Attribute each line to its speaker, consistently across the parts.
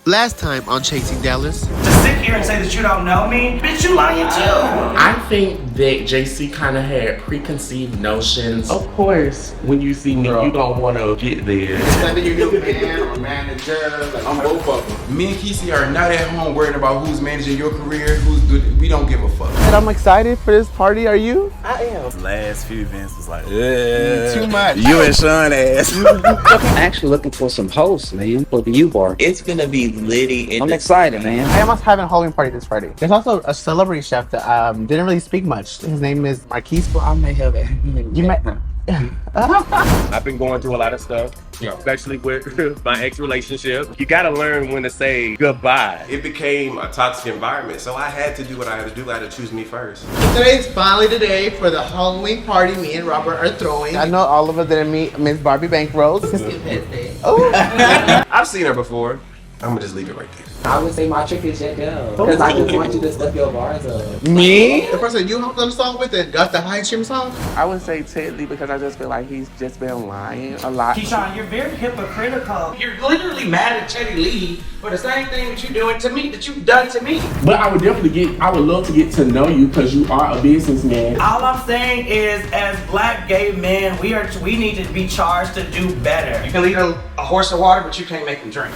Speaker 1: Last time on Chasing Dallas.
Speaker 2: To sit here and say that you don't know me, bitch, you lying too.
Speaker 3: I think that JC kind of had preconceived notions. Of course, when you see me, you don't want to get there.
Speaker 4: Whether you're your man or manager, like I'm both of them. Me and Quisi are not at home worrying about who's managing your career, we don't give a fuck.
Speaker 1: And I'm excited for this party, are you?
Speaker 3: I am.
Speaker 5: The last few events was like, too
Speaker 4: much.
Speaker 5: You and Sean ass.
Speaker 6: I'm actually looking for some hosts, man, for the U-Bar.
Speaker 3: It's gonna be litty.
Speaker 6: I'm excited, man.
Speaker 1: I almost having a Halloween party this Friday. There's also a celebrity chef that didn't really speak much. His name is Marquise.
Speaker 6: Well, I may have it.
Speaker 1: You met him.
Speaker 7: I've been going through a lot of stuff, especially with my ex-relationship. You gotta learn when to say goodbye.
Speaker 8: It became a toxic environment, so I had to do what I had to do. I had to choose me first.
Speaker 1: Today's finally the day for the Halloween party me and Robert are throwing. I know all of us didn't meet Miss Barbie Bankroll. Oh.
Speaker 8: I've seen her before. I'm gonna just leave it right there.
Speaker 6: I would say my trick is Jett Jeff. Because I just want you to step your bars up.
Speaker 1: Me? The person you hopped on the song with and got the high stream song?
Speaker 3: I would say Teddlie because I just feel like he's just been lying a lot.
Speaker 2: Keyshawn, you're very hypocritical.
Speaker 9: You're literally mad at Teddlie for the same thing that you're doing to me, that you've done to me.
Speaker 3: But I would love to get to know you because you are a businessman.
Speaker 2: All I'm saying is, as black gay men, we need to be charged to do better.
Speaker 9: You can lead a horse to water, but you can't make him drink.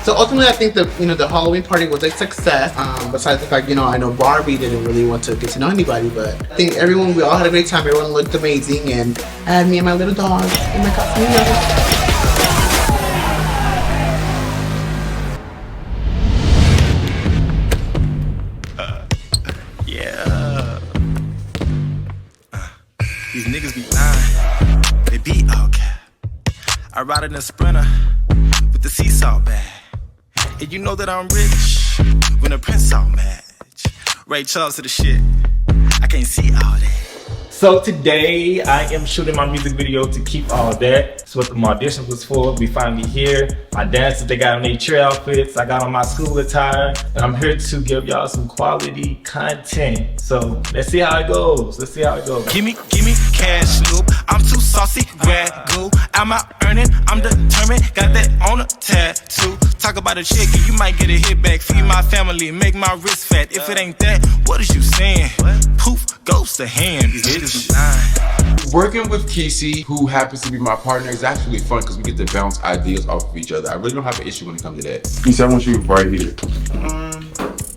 Speaker 1: So ultimately, I think the Halloween party was a success. Besides the fact, I know Barbie didn't really want to get to know anybody, but I think we all had a great time. Everyone looked amazing, and I had me and my little dog in my costume.
Speaker 5: These niggas be lying. They be all cap. I ride in a Sprinter with the seesaw bag. And you know that I'm rich when the prince all match. Ray Charles to the shit. I can't see all that.
Speaker 10: So today I am shooting my music video to Keep All That. That's what the audition was for. We finally here. My dancers, they got on their cheer outfits. I got on my school attire. And I'm here to give y'all some quality content. So let's see how it goes.
Speaker 5: Gimme cash loop. I'm too saucy, grad goo. I'm out earning, I'm determined. Got that on a tattoo. Talk about a chick, you might get a hit back. Feed my family, make my wrist fat. If it ain't that, what is you saying? Poof, goes to hand. These niggas be lying.
Speaker 4: Working with Quisi, who happens to be my partner, is actually fun because we get to bounce ideas off of each other. I really don't have an issue when it comes to that. Quisi, I want you right here.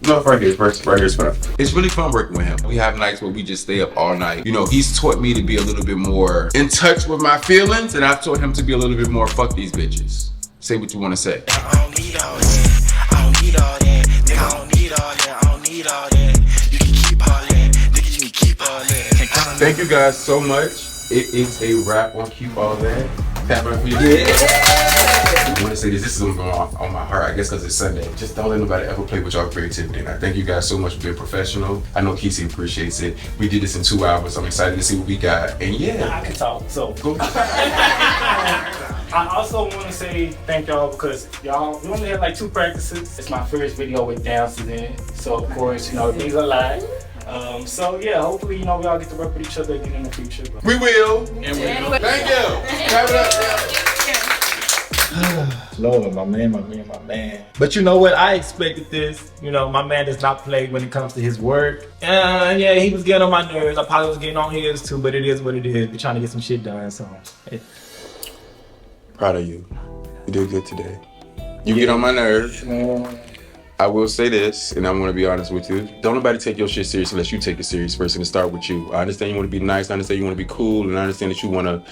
Speaker 4: No, right here first. Right here's fine. It's really fun working with him. We have nights where we just stay up all night. He's taught me to be a little bit more in touch with my feelings, and I've taught him to be a little bit more fuck these bitches. Say what you want to say.
Speaker 5: I don't need all that. I don't need all that. Nigga, I don't need all that. I don't need all that. You can keep all that. Nigga, you can keep all that.
Speaker 4: Thank you guys so much. It is a wrap on Keep All That. Tap right for you. I want to say this is on my heart, I guess because it's Sunday. Just don't let nobody ever play with y'all creativity. And I thank you guys so much for being professional. I know Quisi appreciates it. We did this in 2 hours. I'm excited to see what we got. And yeah.
Speaker 10: I can talk, so.
Speaker 4: Go.
Speaker 10: I also want to say thank y'all because we only had like 2 practices. It's my first video with dancers in it. So of course, it means a lot. So yeah, hopefully, we all get to work with each other again in the future. But.
Speaker 4: We will. And we will. Thank you. Clap it up.
Speaker 10: Lord, my man. But you know what? I expected this. My man does not play when it comes to his work. Yeah, he was getting on my nerves. I probably was getting on his too, but it is what it is. We're trying to get some shit done, so.
Speaker 4: Proud of you. You did good today. You get on my nerves. I will say this, and I'm going to be honest with you. Don't nobody take your shit serious unless you take it serious first, and it start with you. I understand you want to be nice. I understand you want to be cool, and I understand that you want to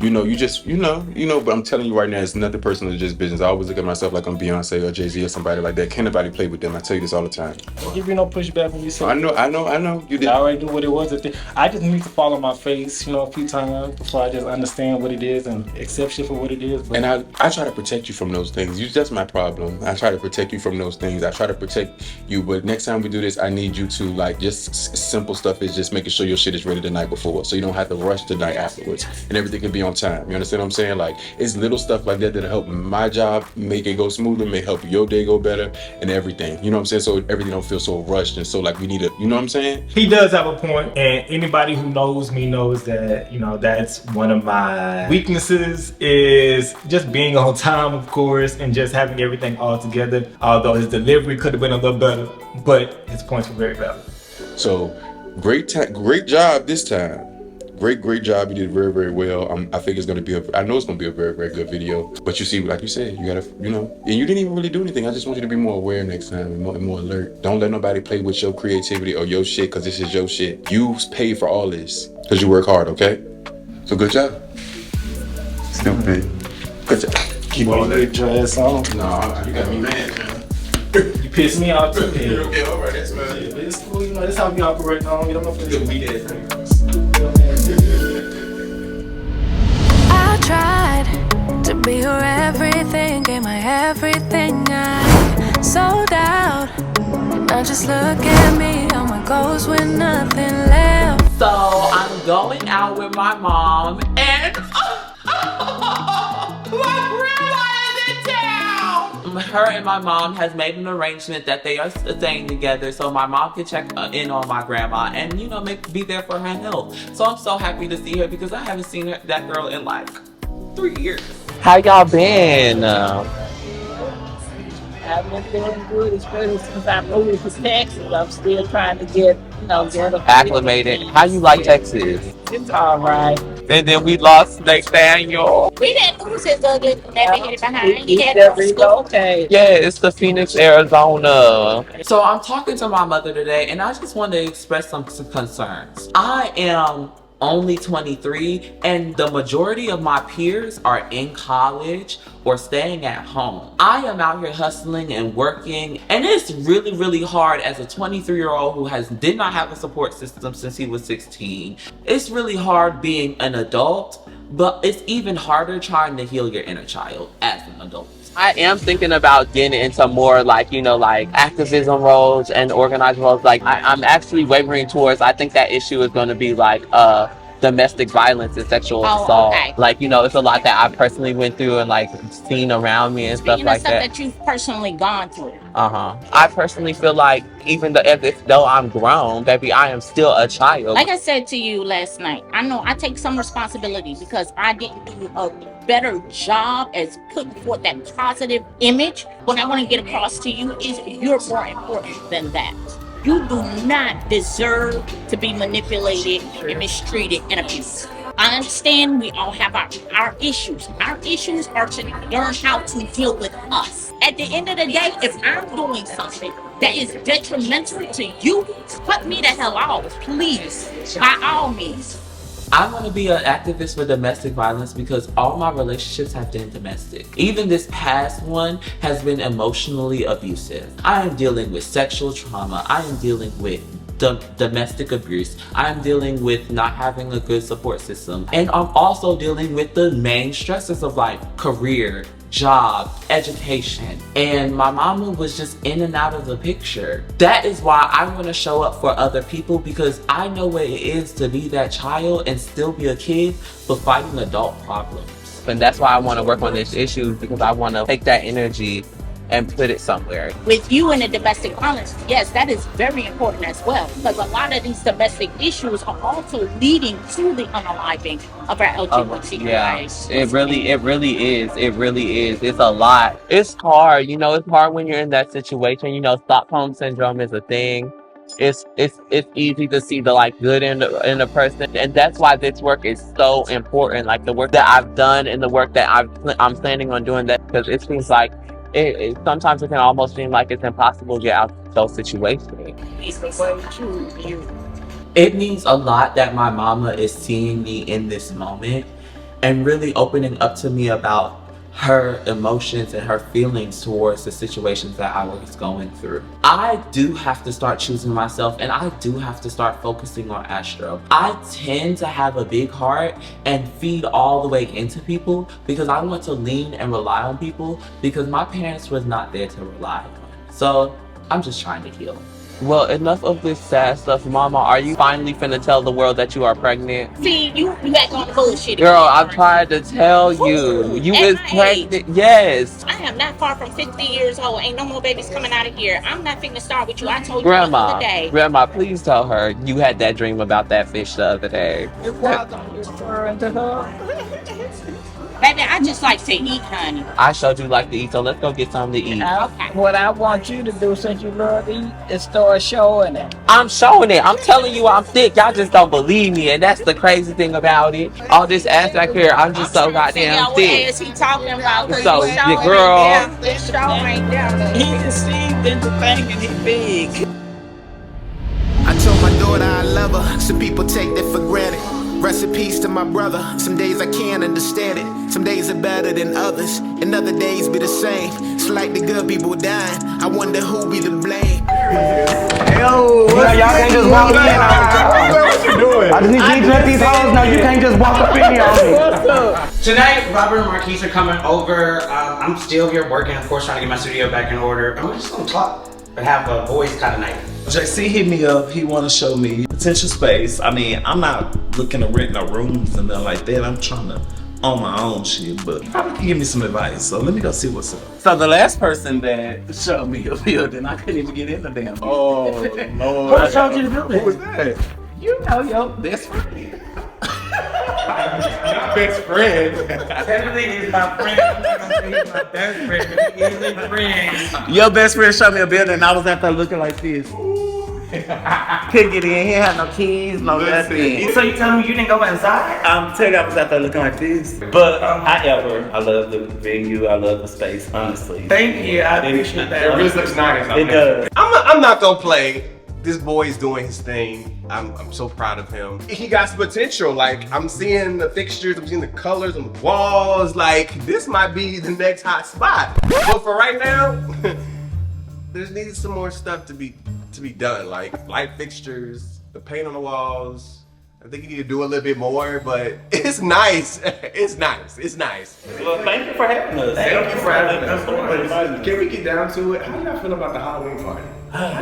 Speaker 4: but I'm telling you right now, it's nothing personal, it's just business. I always look at myself like I'm Beyonce or Jay-Z or somebody like that. Can't nobody play with them. I tell you this all the time.
Speaker 10: I'll give you no pushback when you say
Speaker 4: I know. You did.
Speaker 10: I already knew what it was. I just need to fall on my face, a few times before I just understand what it is and accept shit for what it is. But.
Speaker 4: And I try to protect you from those things. That's my problem. I try to protect you from those things. I try to protect you, but next time we do this, I need you to just simple stuff is just making sure your shit is ready the night before, so you don't have to rush the night afterwards, and everything can be on on time. You understand what I'm saying? Like, it's little stuff like that that'll help my job make it go smoother, may help your day go better, and everything. You know what I'm saying? So everything don't feel so rushed and so like we need to, you know what I'm saying?
Speaker 10: He does have a point, and anybody who knows me knows that, you know, that's one of my weaknesses is just being on time, of course, and just having everything all together. Although his delivery could have been a little better, but his points were very valid.
Speaker 4: So great job this time. Great job. You did very, very well. I think it's gonna be I know it's gonna be a very, very good video. But you see, like you said, you gotta, you know, and you didn't even really do anything. I just want you to be more aware next time and more alert. Don't let nobody play with your creativity or your shit, cause this is your shit. You pay for all this, cause you work hard, okay? So good job. Stupid. Good job.
Speaker 10: Keep on that dress on.
Speaker 4: No, you got me mad, man.
Speaker 10: You pissed me off too.
Speaker 4: Okay, alright, that's man.
Speaker 10: Yeah, but it's cool, you know, that's how we operate on. You don't know if it's weak ass things.
Speaker 11: I tried to be your everything, gave my everything, I sold out. Now just look at me, on my goals with nothing left.
Speaker 3: So I'm going out with my mom and my grandma is in town. Her and my mom has made an arrangement that they are staying together so my mom can check in on my grandma and, you know, be there for her health. So I'm so happy to see her because I haven't seen that girl in like 3 years. How y'all been?
Speaker 12: I've been feeling good, especially since I moved to Texas. I'm still trying to get, you know,
Speaker 3: Acclimated. How you like Texas?
Speaker 12: It's all right.
Speaker 3: And then we lost Nathaniel.
Speaker 12: We didn't lose his ugly navigator behind. He had to relocate.
Speaker 3: Yeah, it's the Phoenix, Arizona. So I'm talking to my mother today, and I just want to express some concerns. I am only 23, and the majority of my peers are in college or staying at home. I am out here hustling and working, and it's really, really hard as a 23-year-old who did not have a support system since he was 16. It's really hard being an adult, but it's even harder trying to heal your inner child as an adult. I am thinking about getting into more like, you know, like activism roles and organized roles. Like I'm actually wavering towards, I think that issue is going to be like domestic violence and sexual assault. Okay. Like, you know, it's a lot that I personally went through and like seen around me and stuff like that.
Speaker 12: That you've personally gone through.
Speaker 3: I personally feel like even though I'm grown, baby, I am still a child.
Speaker 12: Like I said to you last night, I know I take some responsibility because I didn't do a better job as putting forth that positive image. What I want to get across to you is you're more important than that. You do not deserve to be manipulated and mistreated and abused. I understand we all have our issues. Our issues are to learn how to deal with us. At the end of the day, if I'm doing something that is detrimental to you, cut me the hell off, please, by all means.
Speaker 3: I want to be an activist for domestic violence because all my relationships have been domestic. Even this past one has been emotionally abusive. I am dealing with sexual trauma. I am dealing with domestic abuse. I'm dealing with not having a good support system. And I'm also dealing with the main stresses of life, career, job, education. And my mama was just in and out of the picture. That is why I want to show up for other people, because I know what it is to be that child and still be a kid but fighting adult problems. And that's why I want to work on this issue, because I want to take that energy and put it somewhere.
Speaker 12: With you and the domestic violence, yes, that is very important as well, because a lot of these domestic issues are also leading to the unaliving of our LGBT rights.
Speaker 3: It really is. It's a lot. It's hard, you know, it's hard when you're in that situation. You know, Stockholm syndrome is a thing. It's easy to see the like good in a person, and that's why this work is so important. Like the work that I've done and the work that I'm planning on doing, that because it seems like sometimes it can almost seem like it's impossible to get out of those situations. It means a lot that my mama is seeing me in this moment and really opening up to me about her emotions and her feelings towards the situations that I was going through. I do have to start choosing myself, and I do have to start focusing on Astro. I tend to have a big heart and feed all the way into people because I want to lean and rely on people because my parents was not there to rely on. So I'm just trying to heal. Well, enough of this sad stuff. Mama, are you finally finna tell the world that you are pregnant?
Speaker 12: See, you back on the bullshit.
Speaker 3: Girl, I'm trying to tell you. You
Speaker 12: At
Speaker 3: is
Speaker 12: my
Speaker 3: pregnant.
Speaker 12: age.
Speaker 3: Yes.
Speaker 12: I am not far from 50 years old. Ain't no more babies coming out of here. I'm not finna start with you. I told you the other day.
Speaker 3: Grandma, please tell her you had that dream about that fish the other day.
Speaker 12: Baby, I just like to eat, honey.
Speaker 3: I showed you like to eat, so let's go get something to eat.
Speaker 12: Okay.
Speaker 9: What I want you to do, since you love to eat, is start showing it.
Speaker 3: I'm showing it. I'm telling you I'm thick. Y'all just don't believe me, and that's the crazy thing about it. All this ass back here, I'm just so goddamn thick.
Speaker 12: What ass he talking about?
Speaker 3: So, your girl.
Speaker 12: This show ain't down.
Speaker 9: He conceived into thinking he big.
Speaker 13: I told my daughter I love her. Some people take that for granted. Recipes to my brother. Some days I can't understand it. Some days are better than others, and other days be the same. It's like the good people dying. I wonder who be to blame.
Speaker 14: Yo, y'all can't just walk in on me.
Speaker 13: What you doing?
Speaker 14: I just need you to let these hoes know you can't just walk up in here on me.
Speaker 9: What's up? Tonight, Robert and Marquise are coming over. I'm still here working, of course, trying to get my studio back in order. I'm just gonna talk and have a boys kind of night.
Speaker 10: JC hit me up. He want to show me potential space. I mean, I'm not looking to rent no rooms and nothing like that. I'm trying to own my own shit, but probably can give me some advice. So let me go see what's up.
Speaker 14: So the last person that showed me a building, I couldn't even get in the damn building.
Speaker 10: Oh, Lord.
Speaker 14: Who showed you the building?
Speaker 10: Who was that?
Speaker 14: You know your best friend.
Speaker 10: Best friend.
Speaker 2: Teddlie is my friend. I'm not gonna say he's my best friend, but he is a friend.
Speaker 14: Your best friend showed me a building and I was out there looking like this. Couldn't get in, he had no keys, no nothing.
Speaker 2: So you telling me you didn't go inside?
Speaker 14: I'm telling you, I was out there looking like this. But however, I love the venue, I love the space, honestly.
Speaker 2: Thank you, I appreciate that.
Speaker 7: It really looks nice.
Speaker 14: It does.
Speaker 8: I'm not gonna play. This boy is doing his thing. I'm so proud of him. He got some potential. Like, I'm seeing the fixtures, I'm seeing the colors on the walls. Like, this might be the next hot spot. But for right now, there's needed some more stuff to be done. Like light fixtures, the paint on the walls. I think you need to do a little bit more, but it's nice. It's nice. It's nice.
Speaker 14: Well, thank you for having us.
Speaker 8: Thank you for having us. Can we get down to it? How do y'all feel about the Halloween party?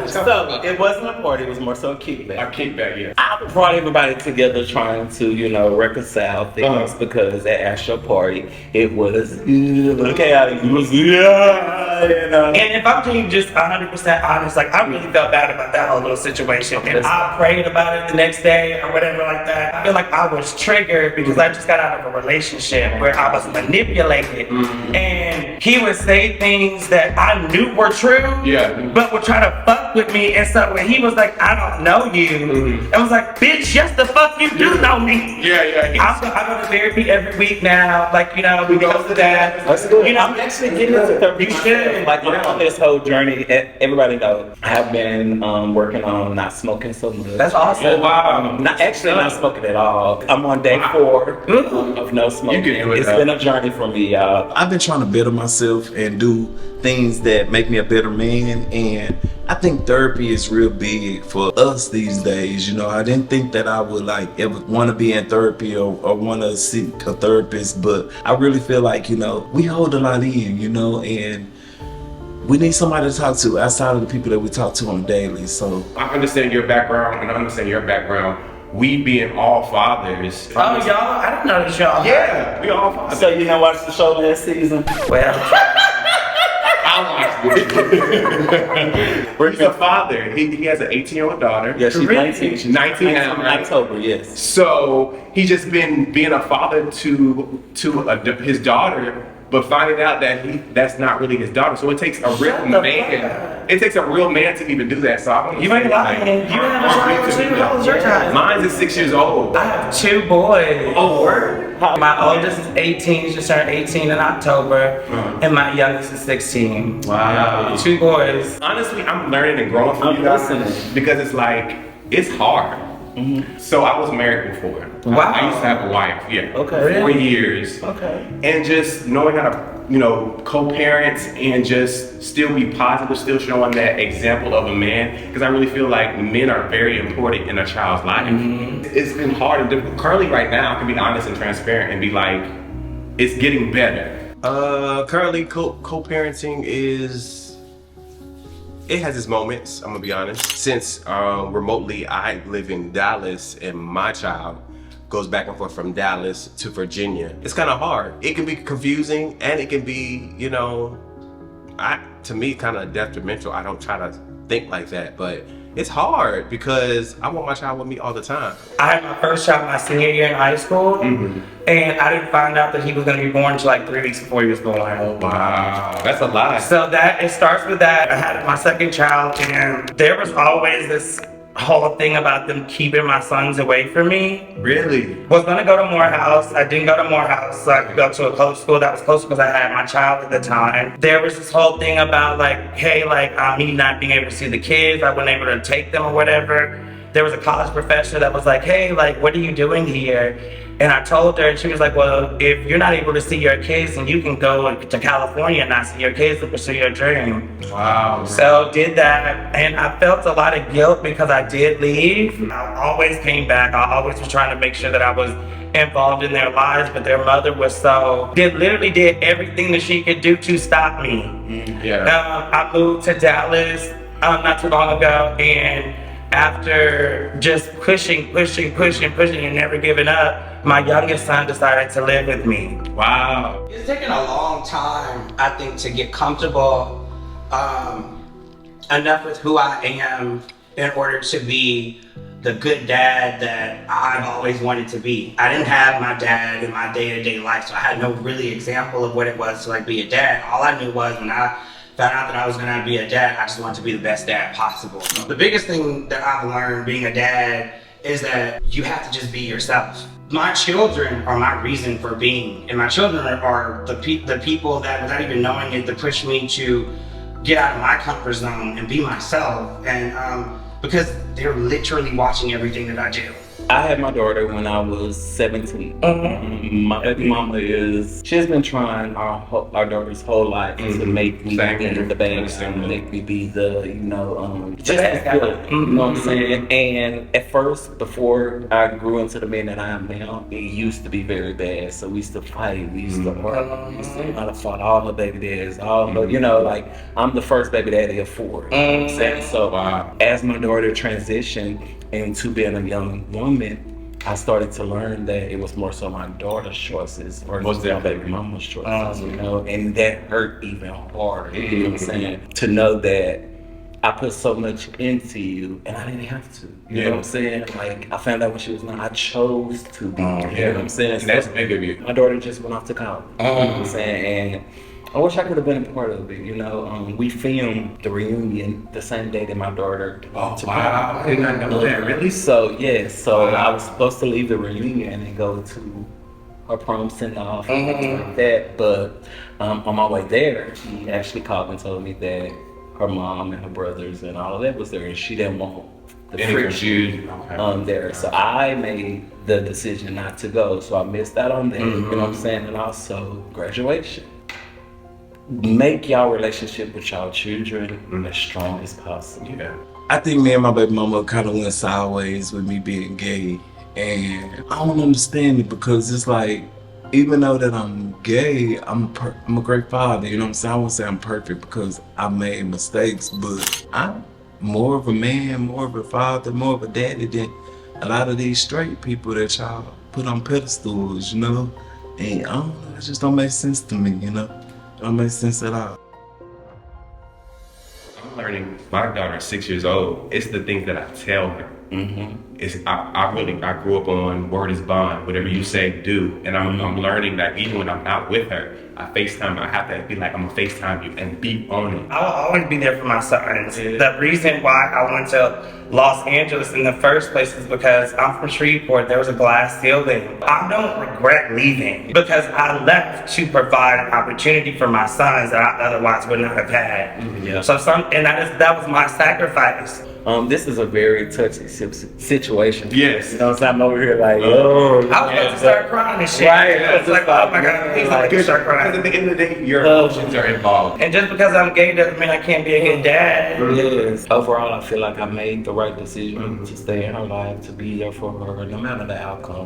Speaker 14: So it wasn't a party, it was more so a kickback.
Speaker 8: A kickback, yeah.
Speaker 14: I brought everybody together trying to, reconcile things because at Astro party, it was chaotic. It was,
Speaker 2: And if I'm being just 100% honest, like, I really felt bad about that whole little situation. And I prayed about it the next day or whatever like that. I feel like I was triggered because I just got out of a relationship where I was manipulated. And he would say things that I knew were true, but would try to fuck with me. And so when he was like, I don't know you, I was like, bitch, yes the fuck you do know me. I go to therapy every week now, like, we go to that.
Speaker 14: I'm actually getting into therapy. You should. Like, on this whole journey, everybody knows I have been working on not smoking so much.
Speaker 2: That's awesome.
Speaker 14: Oh, wow. Not smoking at all. I'm on day 4 of no smoking. It's been a journey for me, y'all.
Speaker 10: I've been trying to better myself and do things that make me a better man, and I think therapy is real big for us these days. I didn't think that I would ever want to be in therapy or want to seek a therapist, but I really feel like, we hold a lot in, and we need somebody to talk to outside of the people that we talk to on a daily. So
Speaker 7: I understand your background, and I understand your background. We being all fathers.
Speaker 2: Oh, y'all? I didn't know this, y'all.
Speaker 7: Yeah, we all fathers.
Speaker 14: So you know watch the show last season?
Speaker 2: Well,
Speaker 7: He's a father. He has an 18-year-old daughter.
Speaker 14: Yeah, she's 19. She's
Speaker 7: 19 now,
Speaker 14: in
Speaker 7: right?
Speaker 14: October, yes.
Speaker 7: So he's just been being a father to his daughter, but finding out that that's not really his daughter. So it takes a real man. It takes a real man to even do that. So I
Speaker 2: you ain't lying. You have a child too. How old's your child?
Speaker 7: Mine is 6 years old.
Speaker 2: I have 2 boys.
Speaker 7: Oh, word?
Speaker 2: My oldest is 18. She just turned 18 in October, and my youngest is 16.
Speaker 7: Wow.
Speaker 2: 2 boys.
Speaker 7: Honestly, I'm learning and growing from you guys because it's hard. So I was married before.
Speaker 2: Wow.
Speaker 7: I used to have a wife. Yeah.
Speaker 14: Okay.
Speaker 7: 4 years.
Speaker 2: Okay.
Speaker 7: And just knowing how to, co-parent and just still be positive, still showing that example of a man, because I really feel like men are very important in a child's life. It's been hard and difficult. Currently, right now, I can be honest and transparent and be like, it's getting better.
Speaker 8: Currently co-parenting is It has its moments, I'm gonna be honest. Since remotely I live in Dallas and my child goes back and forth from Dallas to Virginia, it's kind of hard. It can be confusing and it can be, you know, to me, kind of detrimental. I don't try to think like that, but it's hard because I want my child with me all the time.
Speaker 2: I had my first child my senior year in high school, and I didn't find out that he was going to be born until like 3 weeks before he was born.
Speaker 8: Oh, wow, that's a lot.
Speaker 2: So it starts with that. I had my second child, and there was always this whole thing about them keeping my sons away from me.
Speaker 8: Really?
Speaker 2: Was gonna go to Morehouse. I didn't go to Morehouse, so I could go to a close school that was closer because I had my child at the time. There was this whole thing about like, hey, like me not being able to see the kids, I wasn't able to take them or whatever. There was a college professor that was like, hey, like, what are you doing here? And I told her, and she was like, well, if you're not able to see your kids, then you can go to California and not see your kids to pursue your dream.
Speaker 8: Wow.
Speaker 2: So did that, and I felt a lot of guilt because I did leave. I always came back. I always was trying to make sure that I was involved in their lives, but their mother was literally did everything that she could do to stop me. I moved to Dallas not too long ago, and after just pushing and never giving up, my youngest son decided to live with me.
Speaker 8: Wow.
Speaker 9: It's taken a long time, I think, to get comfortable enough with who I am in order to be the good dad that I've always wanted to be. I didn't have my dad in my day-to-day life, so I had no really example of what it was to like be a dad. All I knew was when I found out that I was gonna be a dad, I just wanted to be the best dad possible. The biggest thing that I've learned being a dad is that you have to just be yourself. My children are my reason for being, and my children are the people that, without even knowing it, that push me to get out of my comfort zone and be myself, and because they're literally watching everything that I do.
Speaker 14: I had my daughter when I was 17. My baby mama she's been trying our daughter's whole life to make me be the best and make me be the, just as good. You know what I'm saying? And at first, before I grew into the man that I am now, it used to be very bad. So we used to fight, we used to argue, we used to fought all the baby dads, like I'm the first baby daddy of 4. You know what I'm saying? So as my daughter transitioned into being a young woman, I started to learn that it was more so my daughter's choices versus my baby mama's choices, and that hurt even harder, you know what I'm saying? To know that I put so much into you and I didn't have to, you know what I'm saying? Like, I found out when she was 9, I chose to be, you know what I'm saying?
Speaker 8: And that's big of you.
Speaker 14: My daughter just went off to college, you know what I'm saying? And I wish I could have been a part of it, we filmed the reunion the same day that my daughter
Speaker 8: wow, I did not know that, really?
Speaker 14: So, I was supposed to leave the reunion and go to her prom send-off and things like that, but on my way there, she actually called and told me that her mom and her brothers and all of that was there, and she didn't want the friction there. So I made the decision not to go, so I missed out on that, you know what I'm saying? And also graduation. Make y'all relationship with y'all children as strong as possible.
Speaker 15: I think me and my baby mama kind of went sideways with me being gay, and I don't understand it because it's like, even though that I'm gay, I'm a great father, you know what I'm saying? I won't say I'm perfect because I made mistakes, but I'm more of a man, more of a father, more of a daddy than a lot of these straight people that y'all put on pedestals, And I don't know, it just don't make sense to me, It don't make sense at all.
Speaker 7: I'm learning, my daughter is 6 years old. It's the things that I tell her. I grew up on word is bond, whatever you say, do. And I'm learning that even when I'm out with her, I FaceTime, I have to be like, I'm gonna FaceTime you and be on it.
Speaker 2: I will always be there for my sons. The reason why I went to Los Angeles in the first place is because I'm from Shreveport. There was a glass ceiling. I don't regret leaving because I left to provide an opportunity for my sons that I otherwise would not have had. So that was my sacrifice.
Speaker 14: This is a very touchy situation.
Speaker 7: Yes.
Speaker 14: You know, so I'm over here like, oh.
Speaker 2: I was about to start crying and shit.
Speaker 14: Right.
Speaker 2: I was like, oh my God, please don't make me start crying.
Speaker 7: Because at the end of the day, your emotions are involved.
Speaker 2: And just because I'm gay doesn't mean I can't be a good dad.
Speaker 14: Yes. Overall, I feel like I made the right decision to stay in her life, to be there for her, no matter the outcome.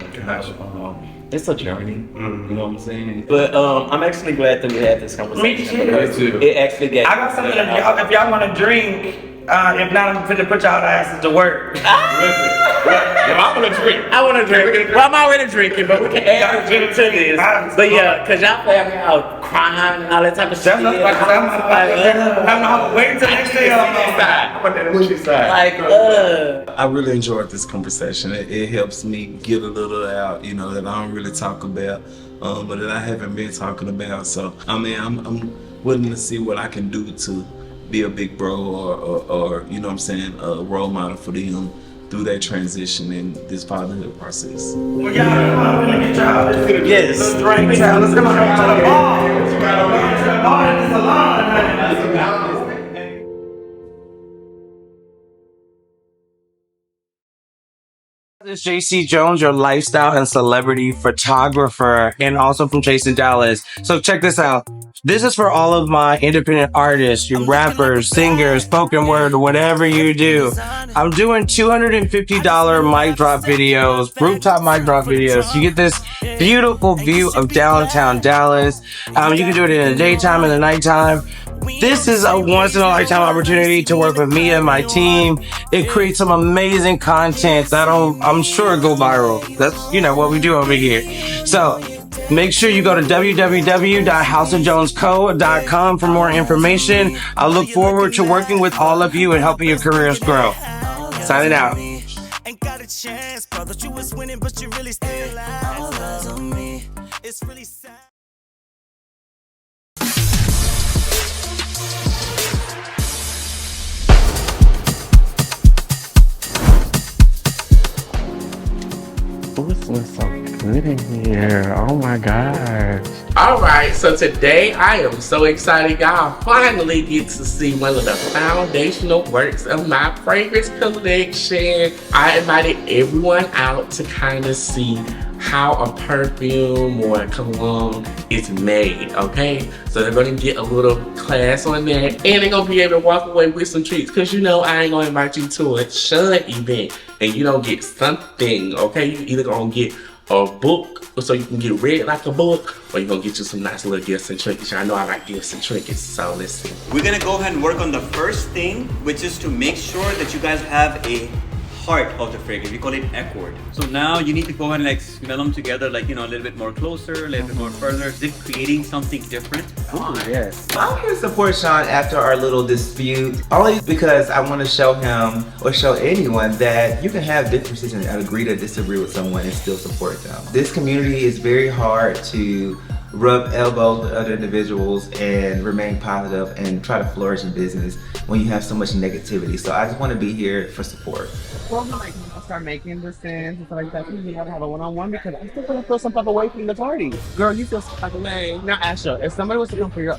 Speaker 14: It's a journey, you know what I'm saying? But I'm actually glad that we had this conversation.
Speaker 2: Me
Speaker 14: too. It actually gets.
Speaker 2: I got something if y'all want to drink. If not, I'm finna put y'all asses to work.
Speaker 7: If I want to drink.
Speaker 14: I want to drink. Well, I'm already drinking, but we can add a drink to this. But yeah, because y'all play out crying and all that type of shit.
Speaker 2: I'm waiting till next day.
Speaker 15: I really enjoyed this conversation. It helps me get a little out, you know, that I don't really talk about, but that I haven't been talking about. So, I mean, I'm willing to see what I can do to be a big bro or you know what I'm saying, a role model for them through that transition in this fatherhood process.
Speaker 2: Well, y'all, I'm gonna get y'all.
Speaker 14: Yes.
Speaker 2: Let's drink. Let's come on to the bar. Let's go to the bar in the salon.
Speaker 16: This is JC Jones, your lifestyle and celebrity photographer, and also from Jason Dallas. So check this out. This is for all of my independent artists, your rappers, singers, spoken word, whatever you do. I'm doing $250 mic drop videos, rooftop mic drop videos. You get this beautiful view of downtown Dallas. You can do it in the daytime and the nighttime. This is a once-in-a-lifetime opportunity to work with me and my team. It creates some amazing content that I'm sure go viral. That's, you know, what we do over here. So make sure you go to www.houseofjonesco.com for more information. I look forward to working with all of you and helping your careers grow. Signing out.
Speaker 5: Ain't got a chance, brother. You was winning, but you really still all eyes on me. It's really sad.
Speaker 3: This looks so good in here. Oh my gosh. Alright, so today I am so excited. Y'all finally get to see one of the foundational works of my fragrance collection. I invited everyone out to kind of see how a perfume or a cologne is made, okay? So they're gonna get a little class on that, and they're gonna be able to walk away with some treats, because you know I ain't gonna invite you to a Shud event and you don't get something, okay? You either gonna get a book so you can get read like a book, or you're gonna get you some nice little gifts and trinkets. Y'all know I like gifts and trinkets, so let's see.
Speaker 17: We're gonna go ahead and work on the first thing, which is to make sure that you guys have a heart of the fragrance. We call it accord. So now you need to go ahead and like smell them together, like, you know, a little bit more closer, a little bit more further, as if creating something different.
Speaker 6: Oh, yes. I'm here to support Sean after our little dispute, only because I want to show him or show anyone that you can have differences and agree to disagree with someone and still support them. This community is very hard to rub elbows with other individuals and remain positive and try to flourish in business when you have so much negativity. So I just want to be here for support.
Speaker 1: Well, like, I'll start making decisions and stuff like that. You gotta have a one-on-one because I'm still gonna feel some type of way from the party. Girl, you feel some type of way. Now, Astro, if somebody was to come for your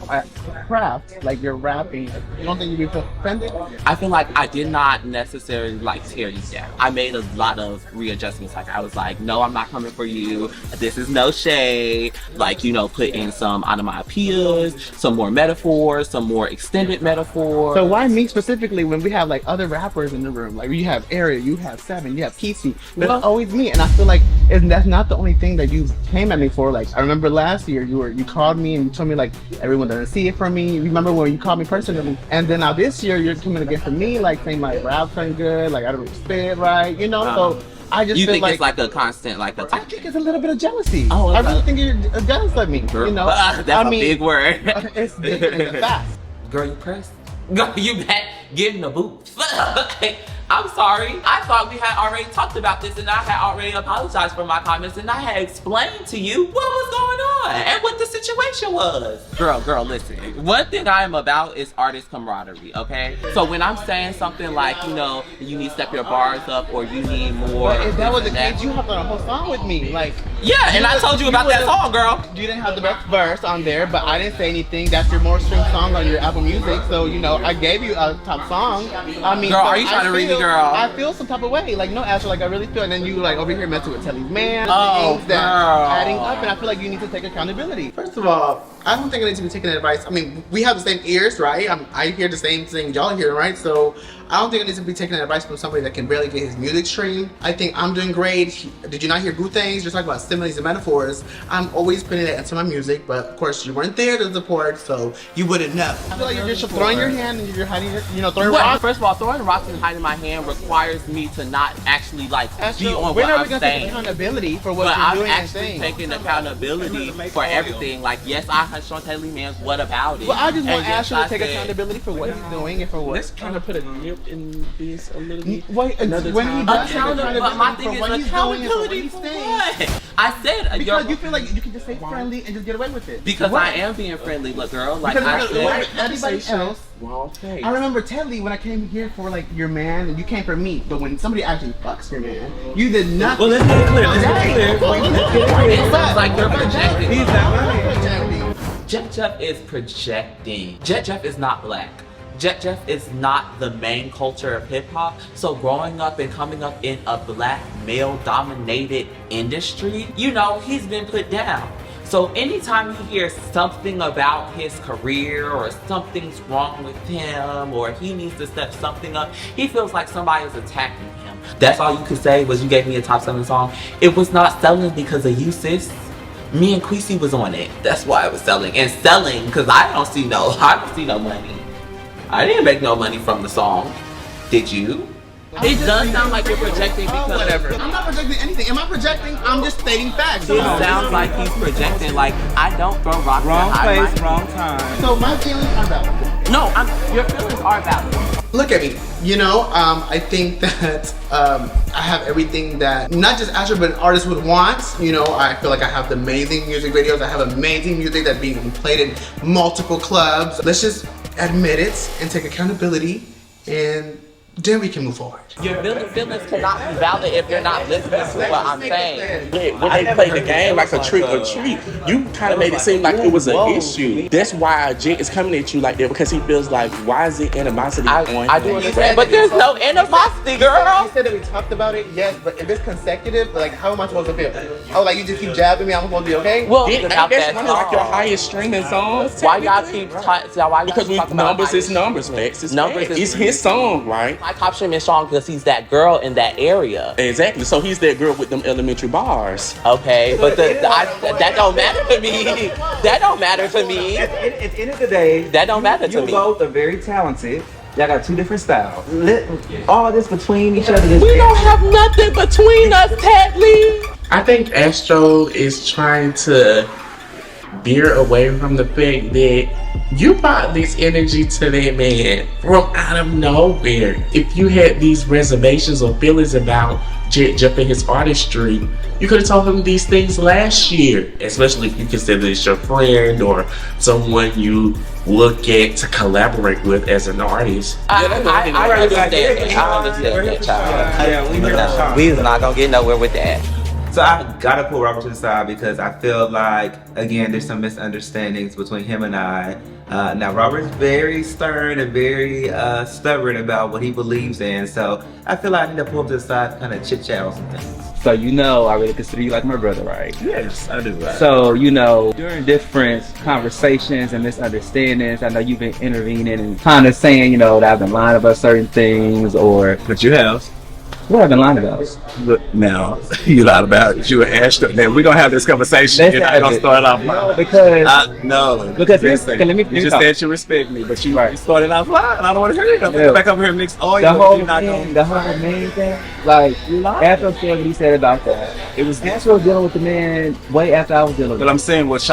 Speaker 1: craft, like your rapping, you don't think you'd be offended?
Speaker 3: I feel like I did not necessarily like tear you down. I made a lot of readjustments. Like I was like, no, I'm not coming for you. This is no shade. Like, you know, put in some onomatopoeias, some more metaphors, some more extended metaphors.
Speaker 1: So why me specifically when we have like other rappers in the room? Like you have Area, you have Seven, you have Quisi. That's always me, and I feel like that's not the only thing that you came at me for. Like I remember last year you called me and you told me like everyone doesn't see it from me. You remember when you called me personally? And then now this year you're coming against me, like saying my raps aren't good, like I don't spit right, you know. So I just
Speaker 3: you
Speaker 1: feel
Speaker 3: think
Speaker 1: like
Speaker 3: it's like a constant, like a.
Speaker 1: I think it's a little bit of jealousy.
Speaker 3: Oh,
Speaker 1: I really think you're jealous of me.
Speaker 3: Girl,
Speaker 1: you know,
Speaker 3: that's a big word.
Speaker 1: It's big and it's fast.
Speaker 3: Girl, you pressed. Girl, you back getting the boots. I'm sorry. I thought we had already talked about this, and I had already apologized for my comments, and I had explained to you what was going on and what the situation was. Girl, listen. One thing I am about is artist camaraderie, okay? So when I'm saying something like, you know, you need to step your bars up or you need more.
Speaker 1: But if that was the case, you hopped on a whole song with me. Like,
Speaker 3: Yeah, and I told you about that song, girl.
Speaker 1: You didn't have the best verse on there, but I didn't say anything. That's your more streamed song on your Apple Music, so you know I gave you a top song. I mean,
Speaker 3: girl,
Speaker 1: so
Speaker 3: are you trying to read me, girl?
Speaker 1: I feel some type of way, like no, Astro, like I really feel, and then you like over here messing with Teddlie's man.
Speaker 3: Oh,
Speaker 1: things that
Speaker 3: girl.
Speaker 1: adding up, and I feel like you need to take accountability. First of all, I don't think I need to be taking advice. I mean, we have the same ears, right? I hear the same thing y'all hear, right? So I don't think I need to be taking advice from somebody that can barely get his music streamed. I think I'm doing great. Did you not hear good things? You're talking about similes and metaphors. I'm always putting that into my music, but of course you weren't there to support, so you wouldn't know. I feel like you're just throwing your hand and you're hiding your, throwing rocks.
Speaker 3: First of all, throwing rocks and hiding my hand requires me to not actually like be on
Speaker 1: when
Speaker 3: what
Speaker 1: are we
Speaker 3: I'm
Speaker 1: gonna
Speaker 3: saying.
Speaker 1: take accountability for what
Speaker 3: But
Speaker 1: you're
Speaker 3: I'm
Speaker 1: doing and
Speaker 3: actually
Speaker 1: saying?
Speaker 3: taking accountability for everything. Like, yes, I have shown Teddlie man's what about it.
Speaker 1: Well, I just want
Speaker 3: And yes,
Speaker 1: Astro to
Speaker 3: I
Speaker 1: take
Speaker 3: said-
Speaker 1: accountability for what he's doing and for what.
Speaker 10: Let's kind of put a nip in this a little bit.
Speaker 1: Wait,
Speaker 10: Another
Speaker 1: when
Speaker 10: time.
Speaker 1: he does take
Speaker 3: Accountability, but my thing
Speaker 1: for
Speaker 3: is
Speaker 1: what he's doing and for what
Speaker 3: accountability
Speaker 1: he's
Speaker 3: for
Speaker 1: saying.
Speaker 3: what? I said
Speaker 1: Because you feel like you can just stay friendly and just get away with it.
Speaker 3: because
Speaker 1: What?
Speaker 3: I am being friendly, look, girl. Like
Speaker 1: Because
Speaker 3: I said,
Speaker 1: everybody else. I remember Teddlie when I came here for like your man, and you came for me. But when somebody actually fucks your man, you did not.
Speaker 10: Well, let's get it clear. Let's get it clear.
Speaker 3: it sounds like you're projecting.
Speaker 10: He's not
Speaker 1: projecting.
Speaker 3: Jett Jeff is projecting. Jett Jeff is not black. Jett Jeff is not the main culture of hip hop. So growing up and coming up in a black male dominated industry, he's been put down. So anytime he hears something about his career or something's wrong with him or he needs to step something up, he feels like somebody is attacking him. That's all you could say was you gave me a top 7 song. It was not selling because of you, sis. Me and Quisi was on it. That's why it was selling. And selling because I don't see no money. I didn't make no money from the song. Did you? It does sound like you're projecting because...
Speaker 1: whatever. I'm not projecting anything. Am I projecting? I'm just stating facts.
Speaker 3: It sounds like he's projecting like, I don't throw rocks.
Speaker 6: Wrong place, wrong time.
Speaker 1: So my feelings are valid.
Speaker 3: No, your feelings are valid.
Speaker 1: Look at me. I think that I have everything that not just Astro but an artist would want. I feel like I have the amazing music videos. I have amazing music that's being played in multiple clubs. Let's just admit it and take accountability, and then we can move forward.
Speaker 3: Your feelings cannot be valid if you're not listening to what I'm saying.
Speaker 18: When they played the game like a trick or treat, you kind of made it seem like it was an issue. That's why Jett is coming at you like that, because he feels like, why is it animosity on
Speaker 3: I do understand, but there's no animosity, girl.
Speaker 1: You said that we talked about it, yes, but if it's consecutive, like how am I supposed to feel? Oh, like you just keep jabbing me, I'm supposed to be okay?
Speaker 3: Well,
Speaker 18: that's one of like your highest streaming songs.
Speaker 3: Why y'all keep
Speaker 18: because numbers is numbers, facts is numbers. It's his song, right?
Speaker 3: My top streaming song because he's that girl in that area.
Speaker 18: Exactly. So he's that girl with them elementary bars.
Speaker 3: Okay, but that don't matter to me. That don't matter to me.
Speaker 6: At the end of the day,
Speaker 3: that don't matter to
Speaker 6: you
Speaker 3: me.
Speaker 6: You both are very talented. Y'all got 2 different styles. All this between each other.
Speaker 3: We don't have nothing between us, Teddlie.
Speaker 18: I think Astro is trying to veer away from the fact that you brought this energy to that man from out of nowhere. If you had these reservations or feelings about Jett Jeff and his artistry, you could have told him these things last year, especially if you consider this your friend or someone you look at to collaborate with as an artist.
Speaker 3: I understand that, child. We is not gonna get nowhere with that.
Speaker 6: So I gotta pull Robert to the side because I feel like, again, there's some misunderstandings between him and I. Now Robert's very stern and very stubborn about what he believes in, so I feel like I need to pull him to the side and kind of chit chat on some things.
Speaker 19: So I really consider you like my brother, right?
Speaker 10: Yes, I do. Right.
Speaker 19: So during different conversations and misunderstandings, I know you've been intervening and kind of saying, that I've been lying about certain things, or
Speaker 10: But you have.
Speaker 19: what I've been lying about.
Speaker 10: Look, now, you lied about it. You and Astro. Now, we're going to have this conversation.
Speaker 19: Let's
Speaker 10: You're not
Speaker 19: have
Speaker 10: going to
Speaker 19: it.
Speaker 10: start off
Speaker 19: No, because
Speaker 10: listen,
Speaker 19: let me
Speaker 10: you just said you respect me, but you started off lying. I don't want to hear it. I'm
Speaker 19: Yeah.
Speaker 10: back over here and mix oil.
Speaker 19: The whole
Speaker 10: You're not
Speaker 19: thing,
Speaker 10: gonna-
Speaker 19: the whole main thing, like Astro said what he said about that. It was Astro dealing with the man way after I was dealing with
Speaker 10: But I'm saying what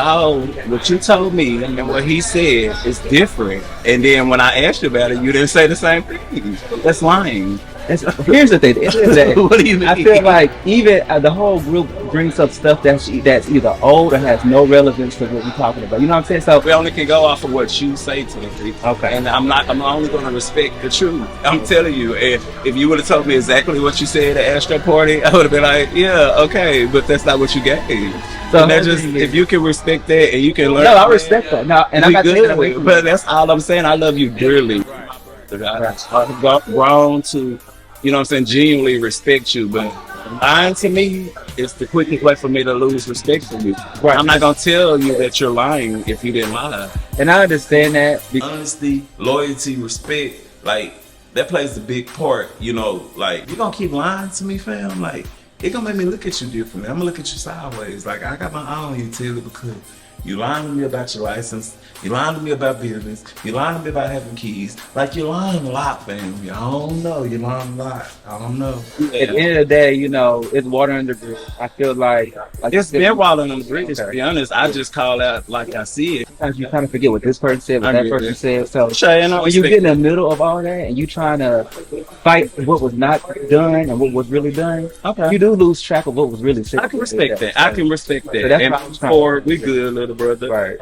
Speaker 10: you told me and what he said is different. And then when I asked you about it, you didn't say the same thing. That's lying.
Speaker 19: Here's the thing. At the end of the day,
Speaker 10: What do you mean?
Speaker 19: I feel like even the whole group brings up stuff that's either old or has no relevance to what we're talking about. You know what I'm saying? So
Speaker 15: we only can go off of what you say to me.
Speaker 19: Okay.
Speaker 15: And I'm only going to respect the truth. I'm telling you, if you would have told me exactly what you said at Astro party, I would have been like, yeah, okay, but that's not what you gave. So and just, if you can respect that and you can learn.
Speaker 19: No, I respect that. No, and I'm not taking away from
Speaker 15: but that's all I'm saying. I love you dearly. I've grown to, you know what I'm saying, genuinely respect you, but lying to me is the quickest way for me to lose respect for you. Right. I'm not gonna tell you that you're lying if you didn't lie.
Speaker 19: And I understand that.
Speaker 15: Honesty, loyalty, respect, like that plays a big part. You know, like you gonna keep lying to me, fam. Like it gonna make me look at you differently. I'm gonna look at you sideways. Like I got my eye on you, Teddlie, because you lying to me about your license. You lying to me about business. You lying to me about having keys. Like you're lying a lot, fam. I don't know. You're lying a lot. I don't know.
Speaker 19: At the end of the day, you know, it's water under the bridge. I feel like
Speaker 15: it's been water under the bridge. To be honest, I just call out like I see it.
Speaker 19: Sometimes you kind of forget what this person said, what that person said. So
Speaker 15: when
Speaker 19: you get in the middle of all that and you trying to fight what was not done and what was really done, you do lose track of what was really said.
Speaker 15: I can respect that. I can respect that.
Speaker 19: So that's
Speaker 15: and before we good, little brother. Right.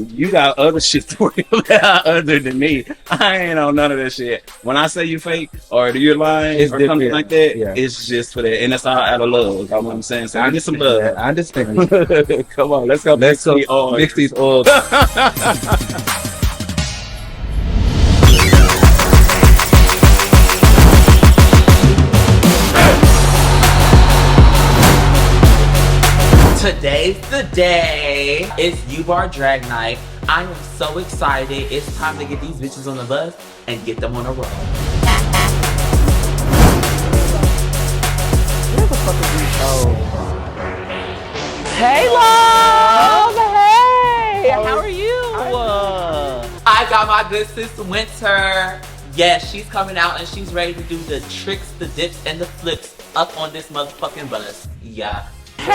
Speaker 15: You got other shit to worry about other than me. I ain't on none of that shit. When I say you fake or you're lying or something like that, it's just for that, and that's all out of love. You know what I'm saying? So I get some love.
Speaker 19: I understand.
Speaker 15: Come on, let's go.
Speaker 19: Mix these oils.
Speaker 3: Today's the day. It's U-Bar Drag Night. I am so excited. It's time to get these bitches on the bus and get them on a roll. Where the fuck is these hoes? Hey, love! Hey! How are you? I got my good sis Winter. Yes, she's coming out and she's ready to do the tricks, the dips, and the flips up on this motherfucking bus. Yeah. Hey!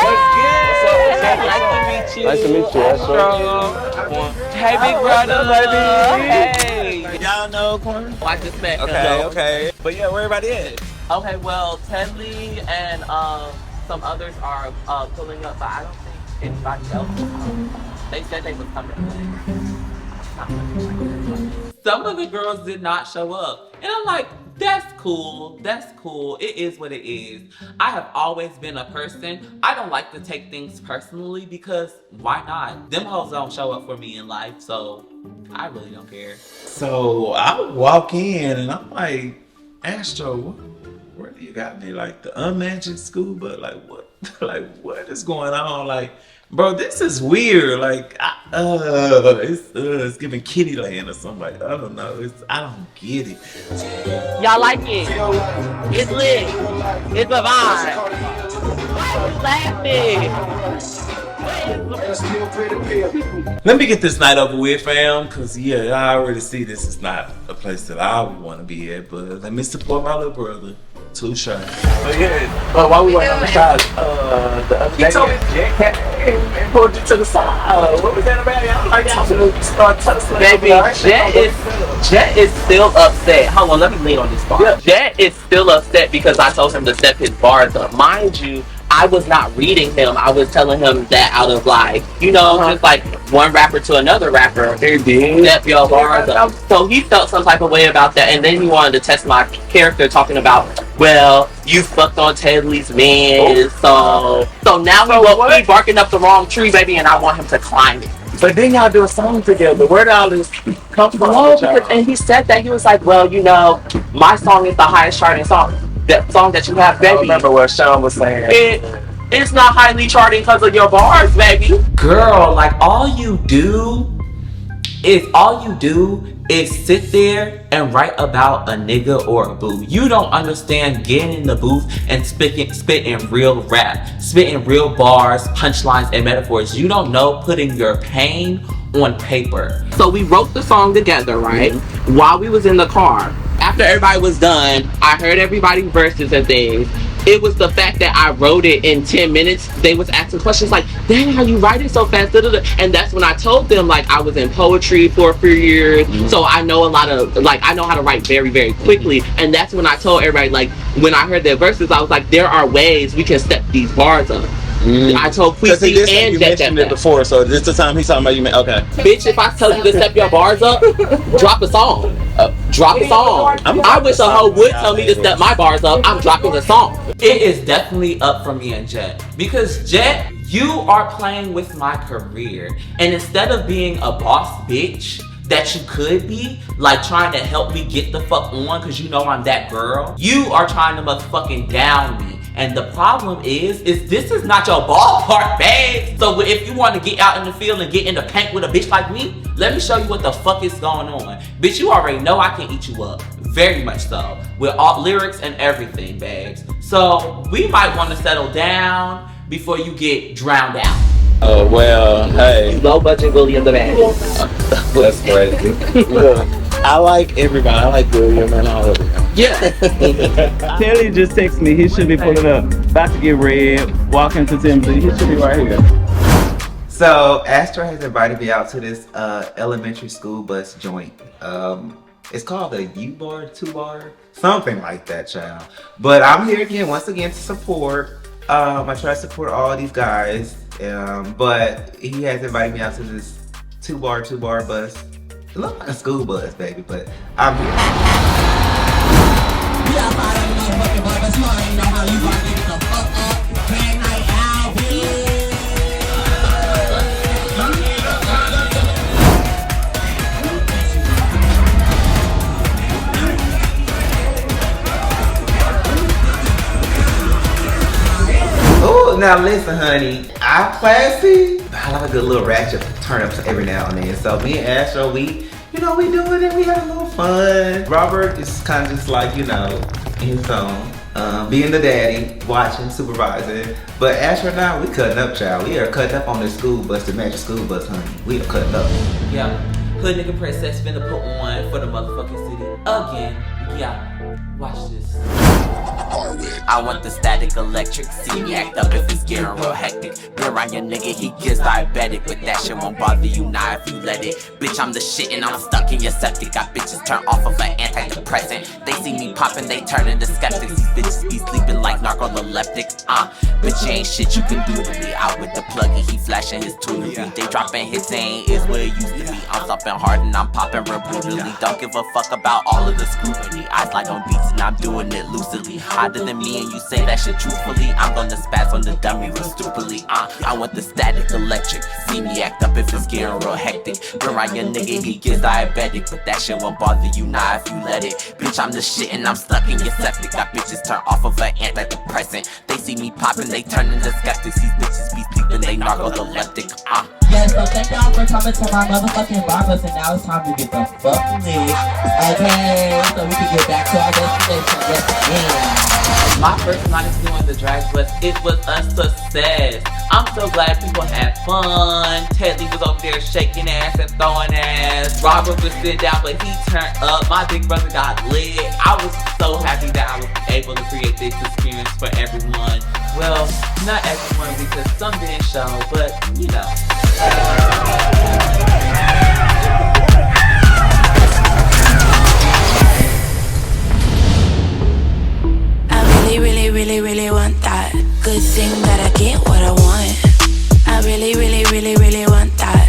Speaker 3: Nice to meet you.
Speaker 20: Nice to meet you, Astro.
Speaker 3: Hey, big brother. Hey.
Speaker 20: Y'all know Corn?
Speaker 3: I just met him.
Speaker 20: Okay. But yeah, where everybody at?
Speaker 3: Okay, well, Teddlie and some others are pulling up, but I don't think anybody else is coming. They said they was coming. Some of the girls did not show up. And I'm like, that's cool. That's cool. It is what it is. I have always been a person. I don't like to take things personally because why not? Them hoes don't show up for me in life, so I really don't care.
Speaker 15: So I walk in and I'm like, Astro, where do you got me? Like the unmagic school, but like what? Like what is going on? Like, bro, this is weird. Like, it's giving Kitty Land or something. Like, I don't know. I don't get it.
Speaker 3: Y'all like it? It's lit. It's a vibe. Why are you laughing?
Speaker 15: Let me get this night over with, fam. Cause yeah, I already see this is not a place that I would want to be at. But let me support my little brother. Too shy.
Speaker 20: But yeah, but while we were on the side, the other day, he told me Jett and pulled you to the side. What was that about? I'm like,
Speaker 3: baby, Jett is still upset. Hold on, let me lean on this bar. Yeah. Jett is still upset because I told him to step his bars up. Mind you, I was not reading him. I was telling him that out of like, you know, just like one rapper to another rapper. Step your bars up. So he felt some type of way about that, and then he wanted to test my character, talking about, well, you fucked on Teddlie's man, so now he barking up the wrong tree, baby, and I want him to climb it.
Speaker 20: But then y'all do a song together. Where did all this come from?
Speaker 3: And he said that, he was like, well, you know, my song is the highest charting song. That song that you have, baby.
Speaker 20: I remember what Sean was saying.
Speaker 3: It's not highly charting because of your bars, baby. Girl, like all you do is sit there and write about a nigga or a boo. You don't understand getting in the booth and spitting real rap, spitting real bars, punchlines, and metaphors. You don't know putting your pain on paper. So we wrote the song together, right? Mm-hmm. While we was in the car. After everybody was done, I heard everybody's verses and things. It was the fact that I wrote it in 10 minutes. They was asking questions like, dang, how you write it so fast? And that's when I told them, like, I was in poetry for a few years. Mm-hmm. So I know a lot of, like, I know how to write very, very quickly. And that's when I told everybody, like, when I heard their verses, I was like, there are ways we can step these bars up. I told Quisi and
Speaker 15: you
Speaker 3: Jett
Speaker 15: mentioned
Speaker 3: Jeff
Speaker 15: it before, so this the time he's talking about you. Okay.
Speaker 3: Bitch, if I tell you to step your bars up, drop a song. Drop a song. I wish a hoe would tell me to step my bars up. I'm dropping a song. It is definitely up for me and Jett. Because Jett, you are playing with my career. And instead of being a boss bitch that you could be, like trying to help me get the fuck on because you know I'm that girl, you are trying to motherfucking down me. And the problem is this is not your ballpark, babe. So if you want to get out in the field and get in the paint with a bitch like me, let me show you what the fuck is going on. Bitch, you already know I can eat you up. Very much so. With all lyrics and everything, babes. So we might want to settle down before you get drowned out.
Speaker 15: Oh, well, hey.
Speaker 3: Low budget William the Man.
Speaker 15: That's crazy. Look, I like everybody. I like William and all of them.
Speaker 3: Yeah.
Speaker 19: Teddlie just texted me. He should be pulling up. About to get red. Walking to Timothy. He should be right here.
Speaker 6: So Astro has invited me out to this elementary school bus joint. It's called a U-bar, 2-bar, something like that, child. But I'm here again, once again, to support. I try to support all these guys, but he has invited me out to this 2-bar bus. It looks like a school bus, baby, but I'm here. Oh, now listen, honey. I'm classy, but I like a good little ratchet turn up every now and then. So me and Astro, we doing it. We had a little fun. Robert is kind of just like, in his zone, being the daddy, watching, supervising. But Astro and I, we cutting up, child. We are cutting up on this school bus, the magic school bus, honey. We are cutting up.
Speaker 3: Yeah, hood nigga princess finna put on for the motherfucking city again. Yeah, watch this.
Speaker 21: I want the static electric. See me act up if it's getting real hectic. Been around your nigga, he gets diabetic. But that shit won't bother you now if you let it. Bitch, I'm the shit and I'm stuck in your septic. Got bitches turn off of an antidepressant. They see me popping, they turn into skeptics. These bitches be sleeping like narcoleptic. Bitch, you ain't shit you can do to me. Out with the pluggy, he flashing his tunery. They dropping hits, ain't is where it used to be. I'm stopping hard and I'm popping real brutally. Don't give a fuck about all of the scrutiny. I slide on beats and I'm doing it lucidly. Harder than me and you say that shit truthfully. I'm gonna spaz on the dummy real stupidly. I want the static electric. See me act up if it's getting real hectic. Been around your nigga, he gets diabetic. But that shit won't bother you now if you let it. Bitch, I'm the shit and I'm stuck in your septic. Got bitches turn off of an antidepressant. They see me popping, they turn into skeptics. These bitches be sleeping, they narcoleptic.
Speaker 22: Yes, so thank y'all for coming to my motherfucking barbers, and now it's time to get the fuck lit. Okay, so we can get back to our destination. Yes,
Speaker 3: My first night doing the drag bus, it was a success. I'm so glad people had fun. Teddlie was over there shaking ass and throwing ass. Robert was sitting down, but he turned up. My big brother got lit. I was so happy that I was able to create this experience for everyone. Well, not everyone because some didn't show, but you know.
Speaker 11: Really want that. Good thing that I get what I want. I really want that.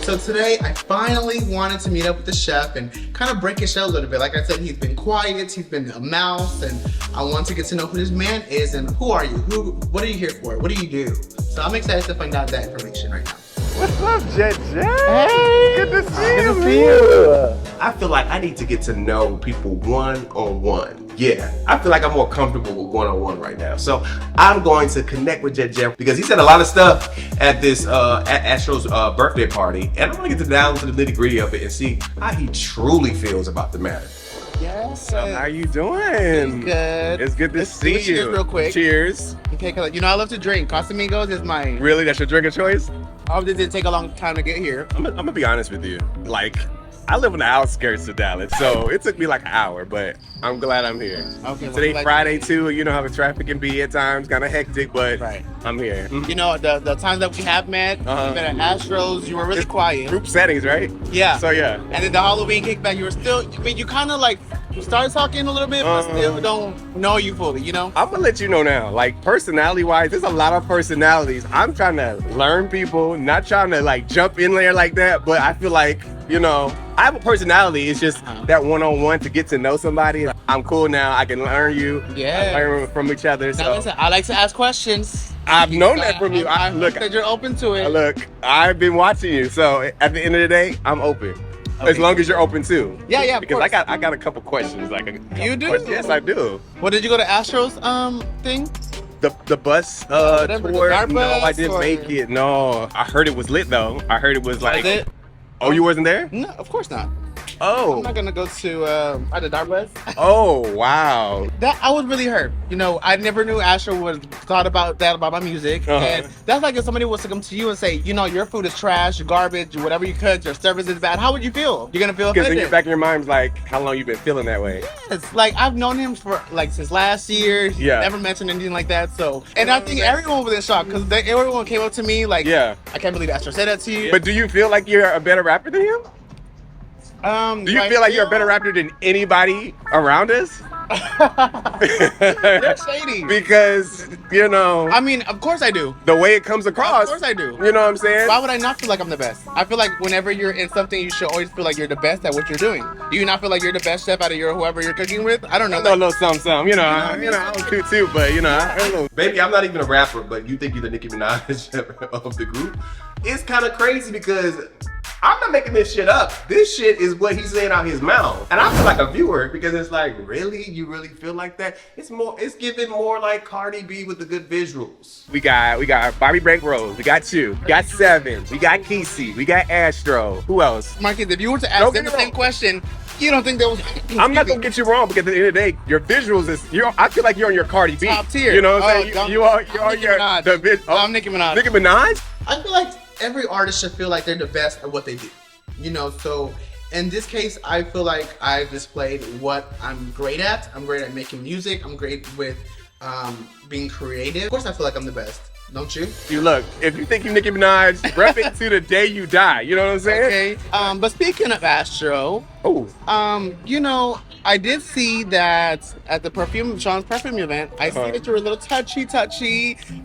Speaker 1: So today I finally wanted to meet up with the chef and kind of break his shell a little bit. Like I said, he's been quiet, he's been a mouse, and I want to get to know who this man is and who are you? What are you here for? What do you do? So I'm excited to find out that information right now.
Speaker 8: What's up, Jett Jeff?
Speaker 1: Hey,
Speaker 8: good to see you.
Speaker 1: good to see you.
Speaker 8: I feel like I need to get to know people one-on-one. Yeah, I feel like I'm more comfortable with one-on-one right now. So I'm going to connect with Jett Jeff because he said a lot of stuff at this at Astro's birthday party, and I want to get down to the nitty-gritty of it and see how he truly feels about the matter.
Speaker 1: Yes.
Speaker 8: So how you doing?
Speaker 1: Good.
Speaker 8: It's good to see you.
Speaker 1: Cheers real quick.
Speaker 8: Cheers.
Speaker 1: Okay, cause I love to drink. Casamigos is my...
Speaker 8: Really? That's your drink of choice?
Speaker 1: Oh, this did take a long time to get here.
Speaker 8: I'm gonna be honest with you. Like, I live on the outskirts of Dallas, so it took me like an hour, but I'm glad I'm here.
Speaker 1: Okay.
Speaker 8: Today Friday too, you know how the traffic can be at times, kind of hectic, but I'm here.
Speaker 1: You know, the times that we have met, even at Astros, you were really quiet.
Speaker 8: Group settings, right?
Speaker 1: Yeah.
Speaker 8: So yeah.
Speaker 1: And then the Halloween kickback, you were still, I mean, you kind of like We started talking a little bit, but still don't know you fully, you know?
Speaker 8: I'm gonna let you know now, like personality-wise, there's a lot of personalities. I'm trying to learn people, not trying to like jump in there like that, but I feel like, you know, I have a personality. It's just that one-on-one to get to know somebody. I'm cool now. I can learn you.
Speaker 1: Yeah.
Speaker 8: Learn from each other.
Speaker 1: Now
Speaker 8: So
Speaker 1: listen, I like to ask questions.
Speaker 8: I've known that from you.
Speaker 1: I
Speaker 8: Look,
Speaker 1: hope that you're open to it.
Speaker 8: look, I've been watching you. So at the end of the day, I'm open. As long as you're open too.
Speaker 1: Yeah, yeah, of
Speaker 8: Because
Speaker 1: course.
Speaker 8: I got a couple questions.
Speaker 1: You do?
Speaker 8: Yes, I do.
Speaker 1: Well, did you go to Astro's thing?
Speaker 8: The bus
Speaker 1: Whatever,
Speaker 8: tour.
Speaker 1: the dark
Speaker 8: No, I
Speaker 1: bus,
Speaker 8: didn't
Speaker 1: or-
Speaker 8: make it. No, I heard it was lit though. I heard it was like.
Speaker 1: it?
Speaker 8: Oh, you wasn't there?
Speaker 1: No, of course not.
Speaker 8: Oh.
Speaker 1: I'm not gonna go to the dark bus.
Speaker 8: Oh wow.
Speaker 1: That I was really hurt. You know, I never knew Astro was thought about that about my music. And that's like if somebody was to come to you and say, you know, your food is trash, garbage, whatever you cook, your service is bad. How would you feel? You're gonna feel
Speaker 8: Because in
Speaker 1: offended.
Speaker 8: your back of your mind's like, how long you been feeling that way?
Speaker 1: It's like I've known him for like since last year.
Speaker 8: Yeah.
Speaker 1: Never mentioned anything like that. So, and I think everyone was in shock because everyone came up to me like,
Speaker 8: Yeah.
Speaker 1: I can't believe Astro said that to you.
Speaker 8: But do you feel like you're a better rapper than him? Do you feel like you're a better rapper than anybody around us?
Speaker 1: You're shady.
Speaker 8: Because, you know.
Speaker 1: I mean, of course I do.
Speaker 8: The way it comes across.
Speaker 1: Of course I do.
Speaker 8: You know what I'm saying?
Speaker 1: Why would I not feel like I'm the best? I feel like whenever you're in something, you should always feel like you're the best at what you're doing. Do you not feel like you're the best chef out of whoever you're cooking with? I don't know.
Speaker 8: No, no, some. You know, I'm cute too, but you know, I don't know. Baby, I'm not even a rapper, but you think you're the Nicki Minaj of the group. It's kind of crazy because I'm not making this shit up. This shit is what he's saying out his mouth. And I feel like a viewer because it's like, really? You really feel like that? It's giving more like Cardi B with the good visuals. We got Barbie Break Rose. We got you. We got Seven. We got Quisi. We got Astro. Who else?
Speaker 1: Marquise, if you were to ask them the same question, you don't think that was...
Speaker 8: I'm not gonna get you wrong because at the end of the day, your visuals is I feel like you're on your Cardi B.
Speaker 1: Top tier.
Speaker 8: You know what I'm saying? You are
Speaker 1: Nicki
Speaker 8: your
Speaker 1: Minaj. I'm Nicki Minaj.
Speaker 8: Nicki Minaj?
Speaker 1: I feel like every artist should feel like they're the best at what they do. You know, so in this case, I feel like I've displayed what I'm great at. I'm great at making music. I'm great with being creative. Of course, I feel like I'm the best. Don't you?
Speaker 8: You look, if you think you Nicki Minaj, rep it to the day you die. You know what I'm saying?
Speaker 1: Okay. But speaking of Astro, you know, I did see that at the Sean's perfume event, I see that you're a little touchy.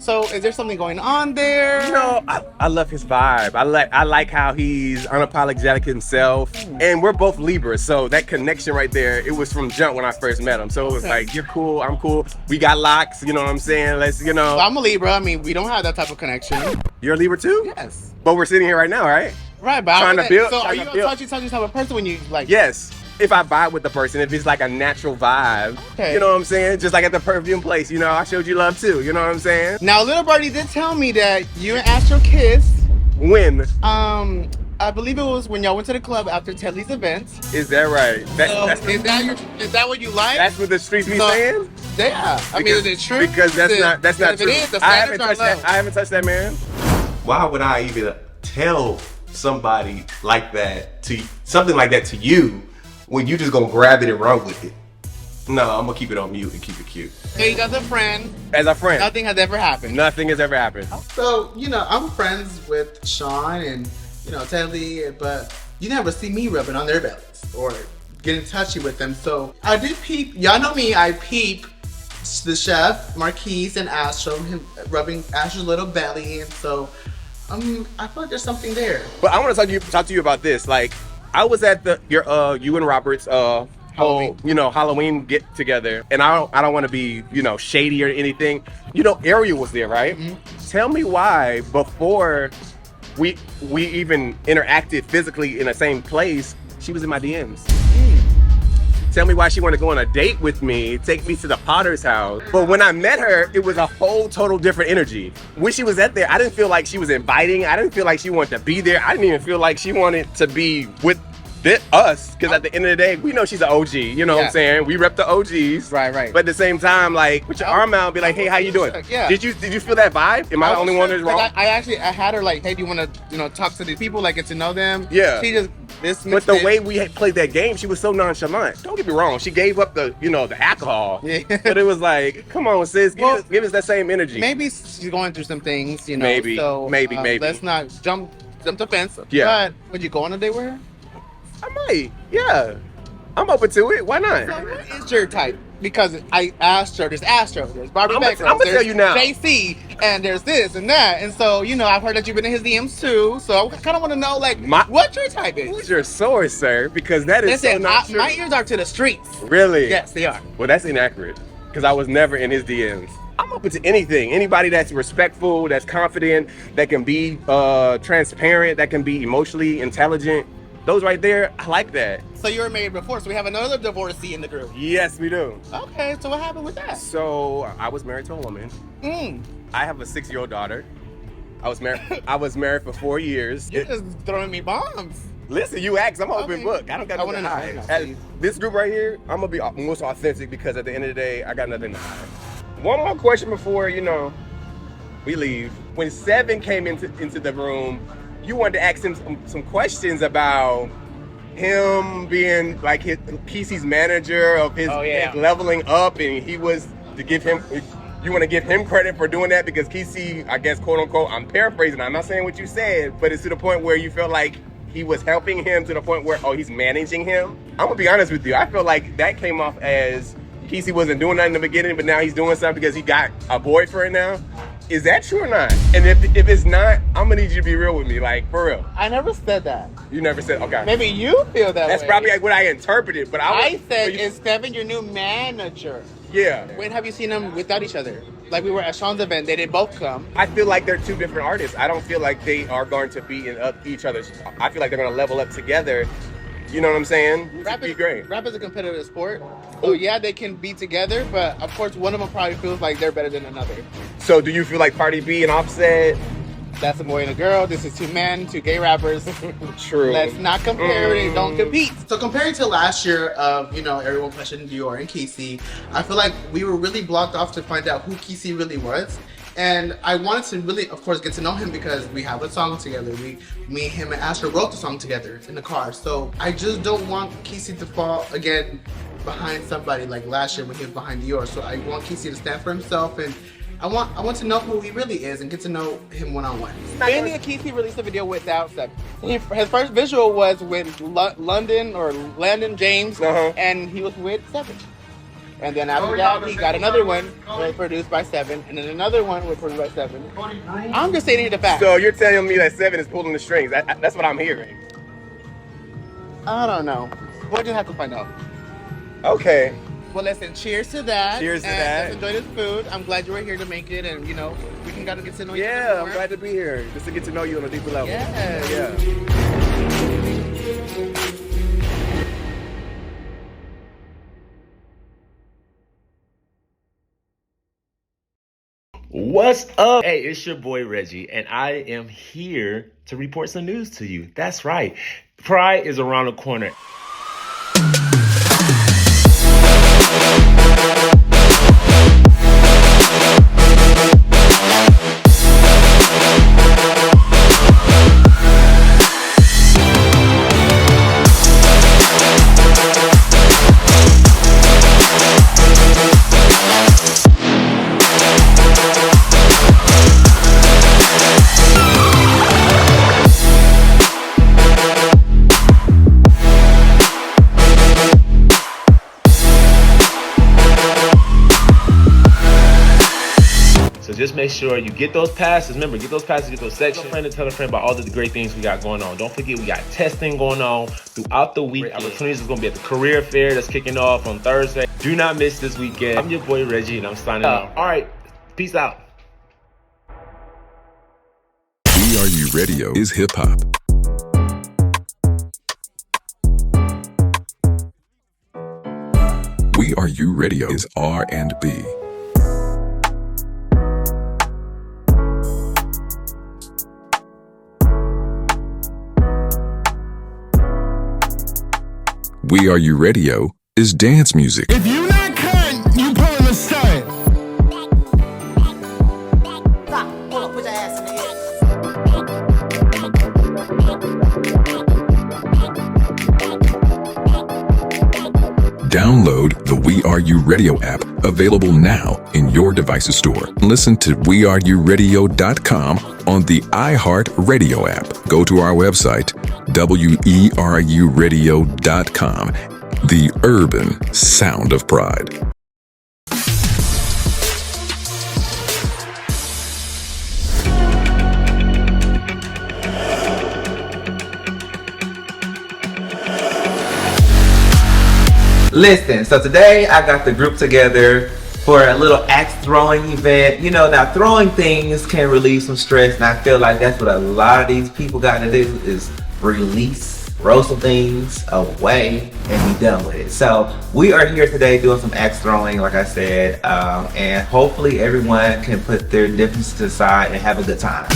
Speaker 1: So is there something going on there?
Speaker 8: You know, I love his vibe. I like how he's unapologetic himself. And we're both Libras, so that connection right there, it was from jump when I first met him. So it was like, you're cool, I'm cool. We got locks, you know what I'm saying? Let's, you know.
Speaker 1: I'm a Libra. I mean, we don't have that type of connection.
Speaker 8: You're a Libra too?
Speaker 1: Yes.
Speaker 8: But we're sitting here right now, right?
Speaker 1: Right, but
Speaker 8: trying to build.
Speaker 1: So are you a touchy type of person when you like?
Speaker 8: Yes. If I vibe with the person, if it's like a natural vibe, you know what I'm saying? Just like at the perfume place, you know, I showed you love too, you know what I'm saying?
Speaker 1: Now, Little Birdie did tell me that you and Astro kissed.
Speaker 8: When?
Speaker 1: I believe it was when y'all went to the club after Teddlie's event.
Speaker 8: Is that right?
Speaker 1: Is that what you like?
Speaker 8: That's what the streets be saying?
Speaker 1: Yeah. I mean, is it true?
Speaker 8: Because that's not
Speaker 1: if
Speaker 8: true.
Speaker 1: It is, the
Speaker 8: I haven't
Speaker 1: standards
Speaker 8: touched
Speaker 1: are
Speaker 8: that. I haven't touched that man. Why would I even tell somebody like that something like that to you when you just gonna grab it and run with it? No, I'm gonna keep it on mute and keep it cute.
Speaker 1: Hey, as a friend.
Speaker 8: As a friend.
Speaker 1: Nothing has ever happened.
Speaker 8: Nothing has ever happened.
Speaker 1: So, you know, I'm friends with Sean and, you know, Teddlie, but you never see me rubbing on their bellies or getting touchy with them. So I did peep, y'all know me, I peep the chef, Marquise and Astro, him rubbing Astro's little belly. And so I feel like there's something there.
Speaker 8: But I want to talk to you about this. Like, I was at you and Robert's whole, you know, Halloween get together, and I don't want to be, you know, shady or anything. You know, Ariel was there, right? Mm-hmm. Tell me why before we even interacted physically in the same place, she was in my DMs. Tell me why she wanted to go on a date with me, take me to the Potter's house. But when I met her, it was a whole total different energy. When she was at there, I didn't feel like she was inviting. I didn't feel like she wanted to be there. I didn't even feel like she wanted to be with us, because at the end of the day, we know she's an OG, you know what I'm saying? We rep the OGs.
Speaker 1: Right.
Speaker 8: But at the same time, like, put your arm out and be like, hey, how you doing?
Speaker 1: Yeah.
Speaker 8: Did you feel that vibe? Am I the only one that's wrong?
Speaker 1: I had her like, hey, do you want to, you know, talk to these people, like get to know them?
Speaker 8: Yeah.
Speaker 1: She just
Speaker 8: But the way we had played that game, she was so nonchalant. Don't get me wrong, she gave up the, you know, the alcohol. Yeah. But it was like, come on, sis, give us that same energy.
Speaker 1: Maybe she's going through some things, you know.
Speaker 8: Maybe.
Speaker 1: So,
Speaker 8: maybe.
Speaker 1: Let's not jump the fence.
Speaker 8: Yeah.
Speaker 1: But would you go on a date with her?
Speaker 8: I might, yeah. I'm open to it. Why not?
Speaker 1: So what is your type? Because there's Astro, there's Barbie,
Speaker 8: I'm gonna tell you now.
Speaker 1: JC, and there's this and that. And so, I've heard that you've been in his DMs too. So I kind of want to know, what your type is.
Speaker 8: Who's your source, sir? Because that is so not true.
Speaker 1: My ears are to the streets.
Speaker 8: Really?
Speaker 1: Yes, they are.
Speaker 8: Well, that's inaccurate. Because I was never in his DMs. I'm open to anything. Anybody that's respectful, that's confident, that can be transparent, that can be emotionally intelligent. Those right there, I like that.
Speaker 1: So you were married before, so we have another divorcee in the group.
Speaker 8: Yes, we do.
Speaker 1: Okay, so what happened with that?
Speaker 8: So I was married to a woman. I have a 6-year-old daughter. I was married for 4 years.
Speaker 1: You're just throwing me bombs.
Speaker 8: Listen, you asked. I'm an open book. I don't got nothing to hide. This group right here, I'm gonna be most authentic because at the end of the day, I got nothing to hide. One more question before we leave. When Seven came into the room, you wanted to ask him some questions about him being like Quisi's manager of his leveling up, and he was to give him. You want to give him credit for doing that because Quisi, I guess, quote unquote, I'm paraphrasing. I'm not saying what you said, but it's to the point where you felt like he was helping him to the point where he's managing him. I'm gonna be honest with you. I feel like that came off as Quisi wasn't doing nothing in the beginning, but now he's doing something because he got a boyfriend now. Is that true or not? And if it's not, I'm gonna need you to be real with me, like for real.
Speaker 1: I never said that.
Speaker 8: You never said, okay.
Speaker 1: Maybe you feel that
Speaker 8: That's
Speaker 1: way.
Speaker 8: probably like what I interpreted, but
Speaker 1: I said, is Seven your new manager?
Speaker 8: Yeah.
Speaker 1: When have you seen them without each other? Like we were at Sean's event, they did both come.
Speaker 8: I feel like they're two different artists. I don't feel like they are going to be in each other's. I feel like they're gonna level up together. You know what I'm saying?
Speaker 1: Rap
Speaker 8: is great.
Speaker 1: Rap is a competitive sport. So yeah, they can be together, but of course one of them probably feels like they're better than another.
Speaker 8: So do you feel like Cardi B and Offset?
Speaker 1: That's a boy and a girl. This is two men, two gay rappers.
Speaker 8: True.
Speaker 1: Let's not compare it and don't compete. So compared to last year of, everyone questioning Dior and Quisi, I feel like we were really blocked off to find out who Quisi really was. And I wanted to really, of course, get to know him because we have a song together. Me, him, and Astro wrote the song together in the car. So I just don't want Quisi to fall again behind somebody like last year when he was behind Dior. So I want Quisi to stand for himself, and I want to know who he really is and get to know him one-on-one. When did Quisi release a video without Seven? His first visual was with Landon James, and he was with Seven. And then after that, he got another one produced by Seven, and then another one was produced by Seven. I'm just stating the fact.
Speaker 8: So you're telling me that Seven is pulling the strings? That's what I'm hearing.
Speaker 1: I don't know. We'll just have to find out.
Speaker 8: Okay.
Speaker 1: Well, listen, cheers to that.
Speaker 8: Cheers to that.
Speaker 1: Let's enjoy this food. I'm glad you were here to make it, and we can get to know you.
Speaker 8: Yeah, I'm glad to be here, just to get to know you on a deeper level.
Speaker 1: Yeah.
Speaker 4: What's up? Hey, it's your boy Reggie, and I am here to report some news to you. That's right. Pride is around the corner. Just make sure you get those passes. Remember, get those passes, get those sections. Tell a friend about all the great things we got going on. Don't forget, we got testing going on throughout the week. Opportunities is going to be at the career fair that's kicking off on Thursday. Do not miss this weekend. I'm your boy Reggie, and I'm signing off. All right, peace out.
Speaker 12: We Are You Radio is hip hop. We Are You Radio is R&B. We Are You Radio is dance music.
Speaker 13: If you not cutting, you pulling a stunt.
Speaker 21: Pull up, put your ass in the air.
Speaker 12: Download the We Are You Radio app, available now in your device's store. Listen to weareyouradio.com on the iHeart Radio app. Go to our website, wearuradio.com. the urban sound of pride.
Speaker 6: Listen, so today I got the group together for a little axe throwing event. You know, now throwing things can relieve some stress, and I feel like that's what a lot of these people got to do is release, throw some things away, and be done with it. So we are here today doing some axe throwing, like I said, and hopefully everyone can put their differences aside and have a good time.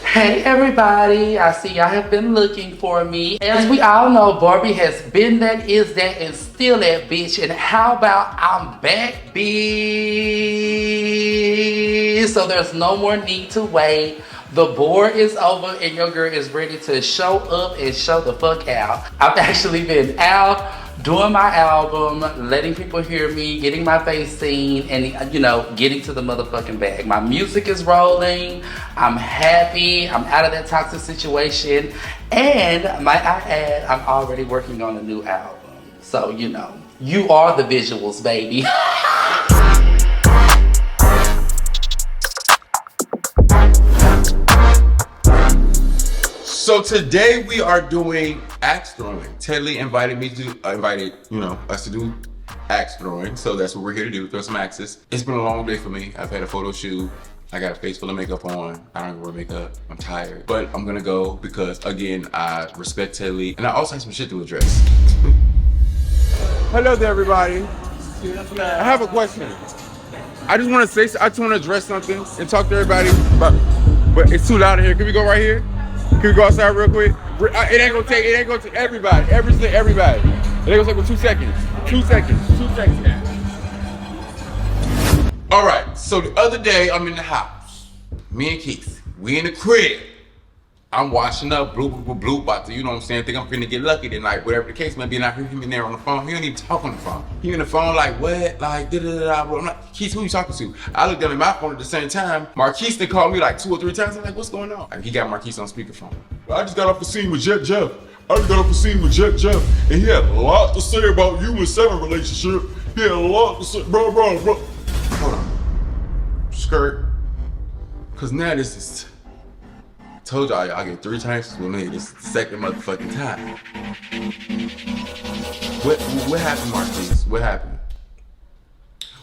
Speaker 18: Hey everybody, I see y'all have been looking for me. As we all know, Barbie has been that, is that, and still that bitch. And how about I'm back, bitch? So there's no more need to wait. The board is over and your girl is ready to show up and show the fuck out. I've actually been out doing my album, letting people hear me, getting my face seen, and you know, getting to the motherfucking bag. My music is rolling. I'm happy. I'm out of that toxic situation. And might I add, I'm already working on a new album. So, you know, you are the visuals, baby.
Speaker 7: So today we are doing axe throwing. Teddlie invited me to, us to do axe throwing. So that's what we're here to do, throw some axes. It's been a long day for me. I've had a photo shoot. I got a face full of makeup on. I don't even wear makeup. I'm tired. But I'm gonna go because, again, I respect Teddlie. And I also have some shit to address.
Speaker 9: Hello there, everybody. I have a question. I just want to address something and talk to everybody. But it's too loud in here. Can we go right here? Can we go outside real quick? It ain't gonna take everybody. It ain't gonna take but 2 seconds. 2 seconds.
Speaker 7: All right, so the other day I'm in the house. Me and Keith, we in the crib. I'm washing up, blue, about to, you know what I'm saying? Think I'm finna get lucky tonight, whatever the case may be. And I hear him in there on the phone. He don't even talk on the phone. He in the phone like, what? Like, da-da-da-da. I'm like, Keith, who you talking to? I looked down at my phone at the same time. Marquise they called me like 2 or 3 times. I'm like, what's going on? Like, he got Marquise on speakerphone.
Speaker 9: I just got off the scene with Jett Jeff. And he had a lot to say about you and Seven relationship. He had a lot to say, bro.
Speaker 7: Hold on. Skirt. Cause now this is, told y'all I get 3 chances with me. This is the second motherfucking time. What happened, Marquise? What happened?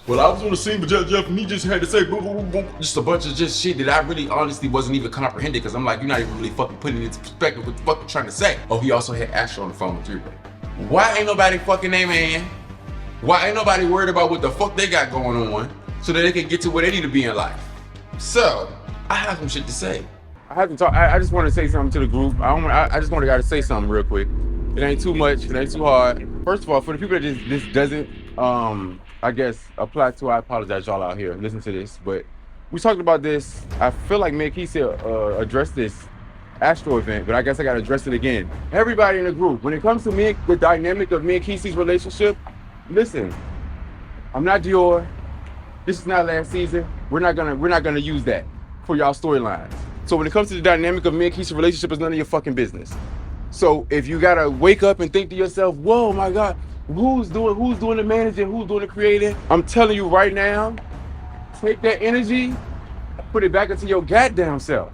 Speaker 9: Well, I was on the scene with Jett Jeff and he just had to say boom, boom, boom.
Speaker 7: Just a bunch of just shit that I really honestly wasn't even comprehending, because I'm like, you're not even really fucking putting it into perspective what the fuck you're trying to say. Oh, he also had Astro on the phone with 3-way. Why ain't nobody fucking their man? Why ain't nobody worried about what the fuck they got going on so that they can get to where they need to be in life? So, I have some shit to say.
Speaker 9: I have to talk. I just want to say something to the group. I just want to say something real quick. It ain't too much. It ain't too hard. First of all, for the people that this doesn't, I guess, apply to, I apologize, y'all out here. Listen to this, but we talked about this. I feel like me and Keyshawn addressed this Astro event, but I guess I got to address it again. Everybody in the group, when it comes to me, the dynamic of me and Keyshawn's relationship, listen, I'm not Dior. This is not last season. We're not gonna use that for y'all storylines. So when it comes to the dynamic of me and Keyshawn's relationship, it's none of your fucking business. So if you gotta wake up and think to yourself, whoa, my God, who's doing the managing, who's doing the creating? I'm telling you right now, take that energy, put it back into your goddamn self,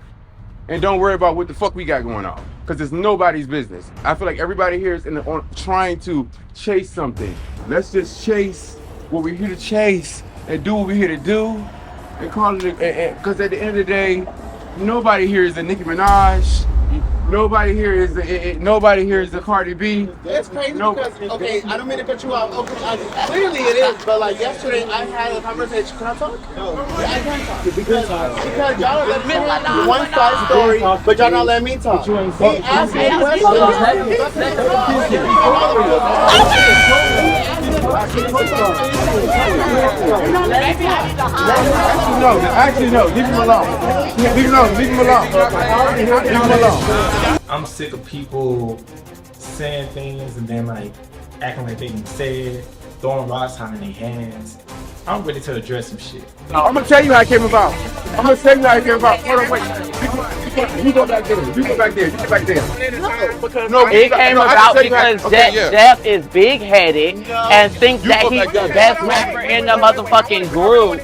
Speaker 9: and don't worry about what the fuck we got going on, because it's nobody's business. I feel like everybody here is trying to chase something. Let's just chase what we're here to chase and do what we're here to do, and call it. Because at the end of the day, nobody here is a Nicki Minaj. Nobody here is a Cardi B.
Speaker 1: It's crazy because, okay, I don't mean to cut you off. Okay, clearly it is, but like yesterday I had a conversation. Can I talk? No. Yeah, I can talk. Because y'all are letting me talk one side story, but y'all not letting me talk. He asked me a
Speaker 9: Actually, no. Leave him alone. Leave him alone.
Speaker 10: I'm sick of people saying things and then like acting like they didn't say it, throwing rocks, hiding their hands. I'm ready to address some shit.
Speaker 9: I'm gonna tell you how it came about. Hold on, wait. You go back there. You get back there. No,
Speaker 3: It came about because Jett Jeff is big-headed and thinks that he's the best rapper in the motherfucking group.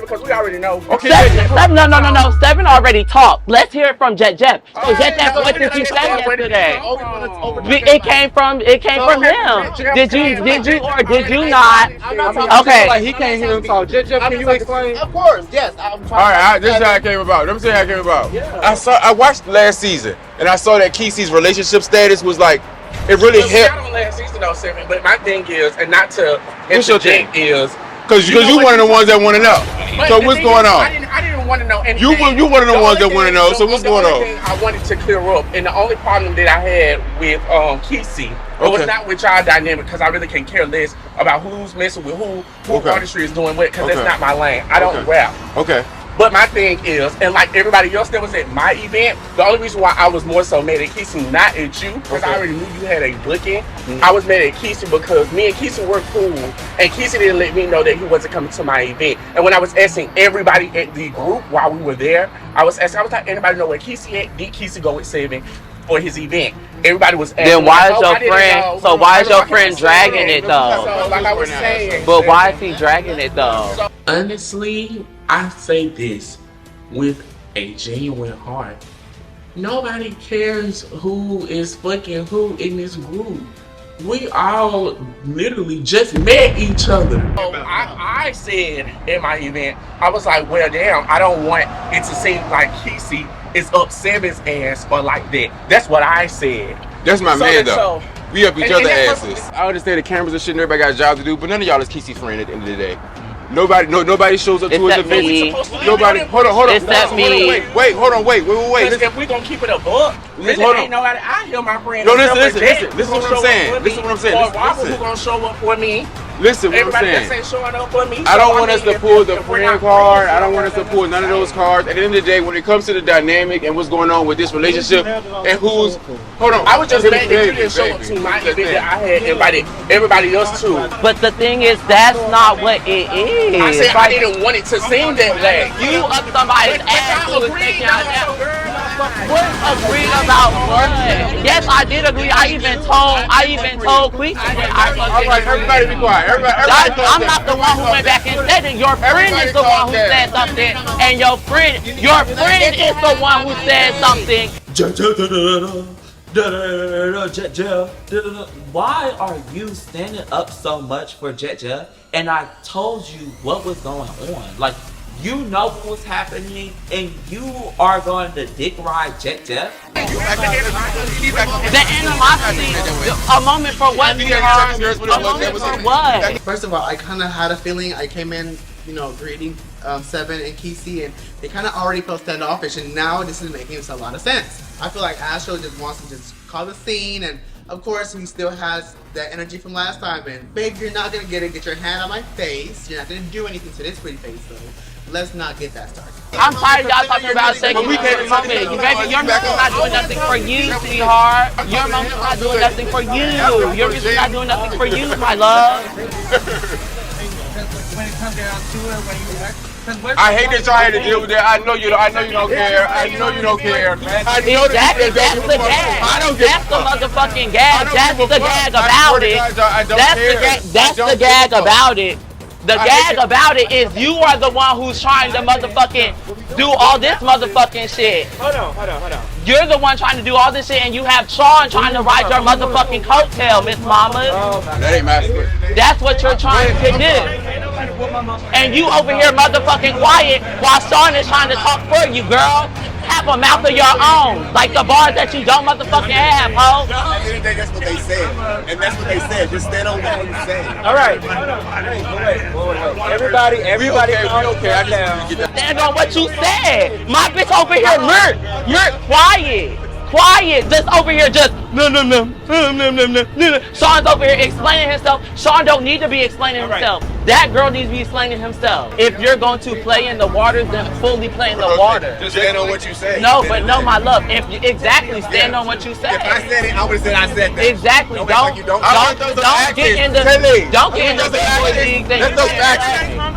Speaker 9: Because we already know.
Speaker 3: No. Seven already talked. Let's hear it from Jett Jeff. So Jett Jeff, what did you say yesterday? It came from him. Did you or did you not? Okay.
Speaker 9: Like he can't hear him talk. Jett Jeff, can you explain?
Speaker 1: Of course, yes.
Speaker 9: All right, this is how it came about. Let me say how it came about. I watched last season, and I saw that Quisi's relationship status was like, it really hit. I don't last season though, Seven. But my thing is, and not to interject, is because you one of the ones that want to know. So what's going on? I didn't want to know anything. You one of the ones that want to know. So what's going on? I wanted to clear up, and the only problem that I had with Quisi, it was not with y'all dynamic, because I really can't care less about who's messing with who artistry is doing what, because that's not my lane. I don't rap. Okay. But my thing is, and like everybody else that was at my event, the only reason why I was more so mad at Quisi, not at you, because I already knew you had a booking. I was mad at Quisi because me and Quisi were cool, and Quisi didn't let me know that he wasn't coming to my event. And when I was asking everybody at the group while we were there, I was like, anybody know where Quisi at? Did Quisi go with Seven for his event? Everybody was asking.
Speaker 3: Then why is your friend? So why is your friend dragging it though?
Speaker 9: So, like I was saying.
Speaker 3: But why is he dragging it though?
Speaker 18: Honestly, I say this with a genuine heart. Nobody cares who is fucking who in this group. We all literally just met each other.
Speaker 9: I said in my event, I was like, well, damn, I don't want it to seem like Quisi is up Seven's ass or like that. That's what I said. That's my man, though. We up each other's asses. I understand the cameras and shit, and everybody got a job to do, but none of y'all is Quisi's friend at the end of the day. Nobody shows up to his event. Nobody. Hold on.
Speaker 3: Except me.
Speaker 9: Wait. If we gonna keep it a buck, ain't nobody out here, my friend. No, listen. This is what I'm saying. Who gonna show up for me? Listen, what I'm saying. Everybody showing up for me. I don't want us to pull the friend card. I don't want us to pull none of those cards. At the end of the day, when it comes to the dynamic and what's going on with this relationship and who's, hold on. I was just mad that you didn't show up to my event that I had invited everybody else to.
Speaker 3: But the thing is, that's not what it is.
Speaker 9: I said I didn't want it to seem that way.
Speaker 3: You up somebody's ass who is taking out that. What agreed about what? Yes, I did agree. I even told Quisi.
Speaker 9: All right, everybody be quiet.
Speaker 3: I'm not the one who went back and said it. Your friend is the one who said something, and your friend is the one who said something. Jett Jeff. Why are you standing up so much for Jett Jeff? And I told you what was going on. Like, you know what was happening, and you are going to dick ride Jett Jeff? The animosity, a moment for what? A moment for what?
Speaker 1: First of all, I kind of had a feeling. I came in, greeting Seven and Quisi, and they kind of already felt standoffish, and now this is making a lot of sense. I feel like Astro just wants to just call the scene, and of course he still has that energy from last time, and babe, you're not gonna get your hand on my face. You're not gonna do anything to this pretty face though. Let's not get that started.
Speaker 3: I'm tired of y'all talking about taking the moment. Your music's not doing nothing for you, sweetheart. Your music's not doing nothing for you. Your music's not doing nothing for you, my love.
Speaker 22: When it comes down to it, when you
Speaker 9: I hate that y'all had to deal with that. I know you don't care. I know you don't care.
Speaker 3: Exactly, that's the gag. That's the motherfucking gag. That's the gag about it. That's the gag about it. The gag about it is you are the one who's trying to motherfucking do all this motherfucking shit.
Speaker 22: Hold on.
Speaker 3: You're the one trying to do all this shit, and you have Sean trying to ride your motherfucking coattail, Miss Mama.
Speaker 9: That ain't my script.
Speaker 3: That's what you're trying to do. And you over here motherfucking quiet while Sean is trying to talk for you, girl. Have a mouth of your own, like the bars that you don't motherfucking have, ho.
Speaker 8: That's what they said, and that's what they said. Just stand on what you say.
Speaker 22: All right. Everybody,
Speaker 3: okay. Stand on what you said. My bitch over here, quiet. Just over here, just no. Sean's over here explaining himself. Sean don't need to be explaining himself. That girl needs to be explaining himself. If you're going to play in the waters, then fully play in the water.
Speaker 8: Just stand on what you say.
Speaker 3: No, my love. Stand on what you say.
Speaker 8: If I said it, I would have said I said that.
Speaker 3: Exactly. Don't get into the league thing.
Speaker 9: Let's go back.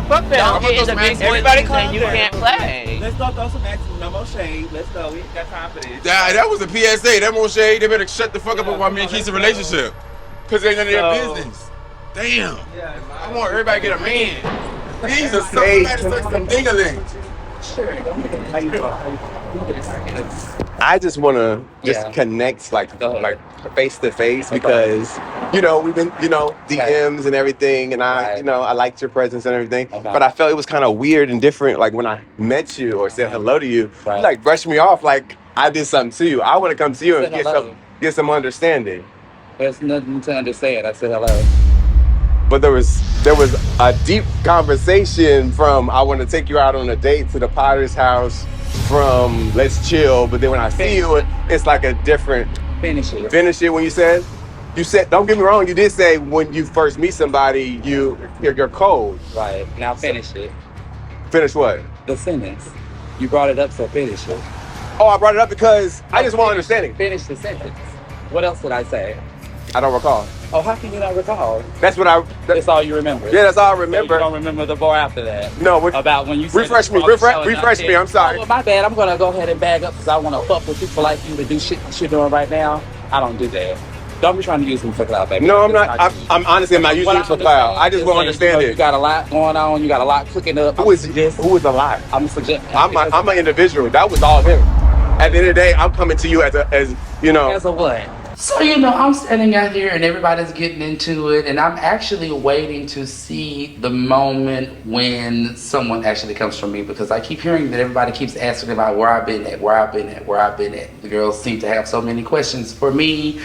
Speaker 3: Fuck that. Don't get in the big boy leagues and you can't play.
Speaker 6: Let's go throw some action. No more shade. Let's go. We ain't got time for this.
Speaker 9: That was a PSA. That more shade. They better shut the fuck up about me and Keys's relationship. Because it ain't none of their business. Damn. I want everybody to get a man. Jesus, somebody suck some ding-a-lings.
Speaker 8: I just want to connect like face to face because we've been DMs and everything, and I liked your presence and everything, but I felt it was kind of weird and different. Like when I met you or said hello to you, you like brushed me off like I did something to you. I want to come to you and get some understanding.
Speaker 19: There's nothing to understand. I said hello.
Speaker 8: But there was a deep conversation from I want to take you out on a date to the Potter's house from let's chill. But then when I see you, it's like a different
Speaker 19: finish it.
Speaker 8: Finish it when you said don't get me wrong. You did say when you first meet somebody you're cold.
Speaker 19: Right now finish it.
Speaker 8: Finish what?
Speaker 19: The sentence. You brought it up, so finish it.
Speaker 8: Oh, I brought it up because I just want understanding.
Speaker 19: Finish the sentence. What else did I say?
Speaker 8: I don't recall.
Speaker 19: Oh, how can you not recall?
Speaker 8: That's all you remember. Yeah, that's all I remember.
Speaker 19: So you don't remember the bar after that?
Speaker 8: No.
Speaker 19: About when you said
Speaker 8: refresh me. I'm sorry.
Speaker 19: Oh, well, my bad. I'm gonna go ahead and bag up because I want to fuck with people like you to do shit that you're doing right now. I don't do that. Don't be trying to use me for clout, baby.
Speaker 8: No, I'm not. I'm honestly, I'm not using you for clout. I just want to understand it.
Speaker 19: You got a lot going on. You got a lot cooking up.
Speaker 8: Who is a lot?
Speaker 19: I'm suggesting.
Speaker 8: I'm an individual. That was all him. At the end of the day, I'm coming to you as
Speaker 19: a what?
Speaker 18: So, I'm standing out here and everybody's getting into it, and I'm actually waiting to see the moment when someone actually comes from me, because I keep hearing that everybody keeps asking about where I've been at. The girls seem to have so many questions for me,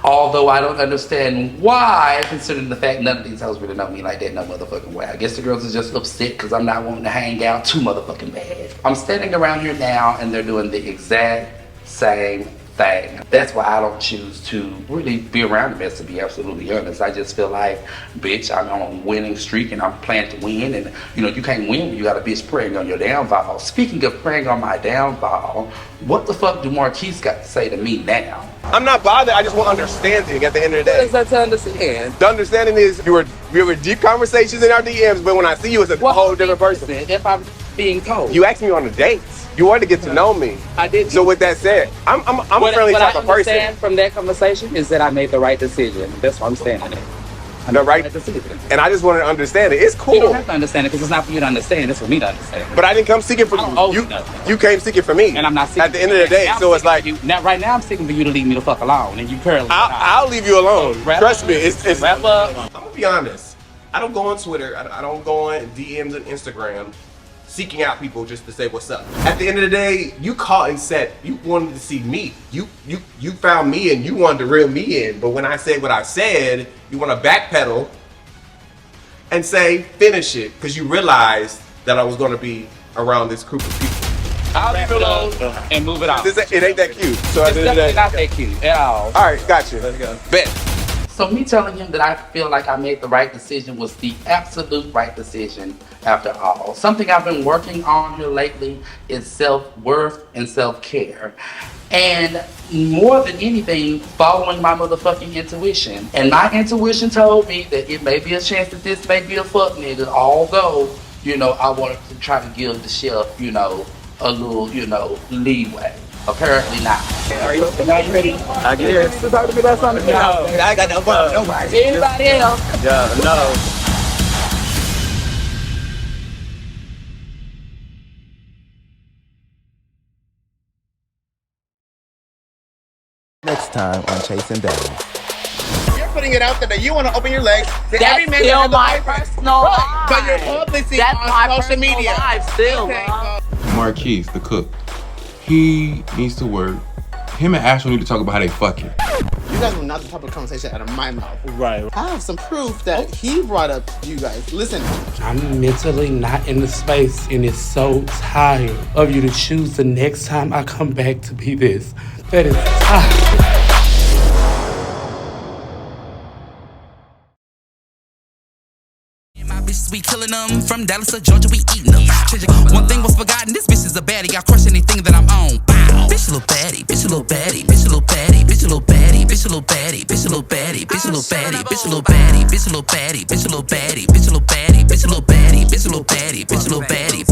Speaker 18: although I don't understand why, considering the fact none of these hoes really know me like that no motherfucking way. I guess the girls are just upset because I'm not wanting to hang out too motherfucking bad. I'm standing around here now and they're doing the exact same thing. That's why I don't choose to really be around the best, to be absolutely honest. I just feel like, bitch, I'm on a winning streak and I'm planning to win, and you can't win when you got a bitch preying on your downfall. Speaking of preying on my downfall, what the fuck do Marquise got to say to me now?
Speaker 8: I'm not bothered. I just want understanding at the end of the day.
Speaker 19: What is that to understand?
Speaker 8: The understanding is we were deep conversations in our DMs, but when I see you, it's a whole different person.
Speaker 19: If I'm being told.
Speaker 8: You asked me on a date. You wanted to get to know me.
Speaker 19: I did.
Speaker 8: So with that said, I'm a friendly type of person. What I understand
Speaker 19: from that conversation is that I made the right decision. That's what I'm standing in.
Speaker 8: The right decision. And I just wanted to understand it. It's cool.
Speaker 19: You don't have to understand it because it's not for you to understand. It's for me to understand.
Speaker 8: But I didn't come seeking for you. You came seeking for me.
Speaker 19: And I'm not seeking
Speaker 8: at the end of the day. So it's like
Speaker 19: right now I'm seeking for you to leave me the fuck alone. And you currently.
Speaker 8: I'll leave you alone. Trust me. It's
Speaker 19: wrap up.
Speaker 8: I'm gonna be honest. I don't go on Twitter. I don't go on DMs and Instagram seeking out people just to say what's up. At the end of the day, you called and said you wanted to see me. You found me and you wanted to reel me in. But when I said what I said, you want to backpedal and say finish it because you realized that I was going to be around this group of people.
Speaker 19: I'll leave it alone and move it out.
Speaker 8: It ain't that cute. So
Speaker 19: it's definitely not that cute at all.
Speaker 8: All right, got you. Let's go. Bet.
Speaker 18: So me telling him that I feel like I made the right decision was the absolute right decision after all. Something I've been working on here lately is self-worth and self-care. And more than anything, following my motherfucking intuition. And my intuition told me that it may be a chance that this may be a fuck nigga, although, I wanted to try to give the chef, a little, leeway. Apparently not.
Speaker 19: Are you ready?
Speaker 15: I guess.
Speaker 19: To talk to me about something?
Speaker 15: No, I got no problem. Nobody.
Speaker 19: Anybody else?
Speaker 15: Yeah, no.
Speaker 6: Next time on Chasing Down.
Speaker 1: You're putting it out there that you want to open your legs to
Speaker 3: That's
Speaker 1: every man
Speaker 3: still my personal life.
Speaker 1: But you're publicly
Speaker 3: That's
Speaker 1: on
Speaker 3: my
Speaker 1: social media.
Speaker 3: Life still,
Speaker 9: Marquise, the cook, he needs to work. Him and Astro need to talk about how they fucking.
Speaker 1: You guys will not the type of conversation out of my mouth.
Speaker 9: Right.
Speaker 1: I have some proof that he brought up you guys. Listen.
Speaker 18: I'm mentally not in the space and it's so tired of you to choose the next time I come back to be this. That is tired.
Speaker 5: We killing them from Dallas to Georgia, we eating them. One thing was forgotten, this bitch is a baddie. I crush anything that I'm on. Bitch a little baddie, bitch a little baddie, bitch a little baddie, bitch a little baddie, bitch a little baddie, bitch a little baddie, bitch a little baddie, bitch a little baddie, bitch a little baddie, bitch a little baddie, bitch a little baddie, bitch a little baddie, bitch a little baddie,
Speaker 2: bitch a little baddie, bitch a little baddie,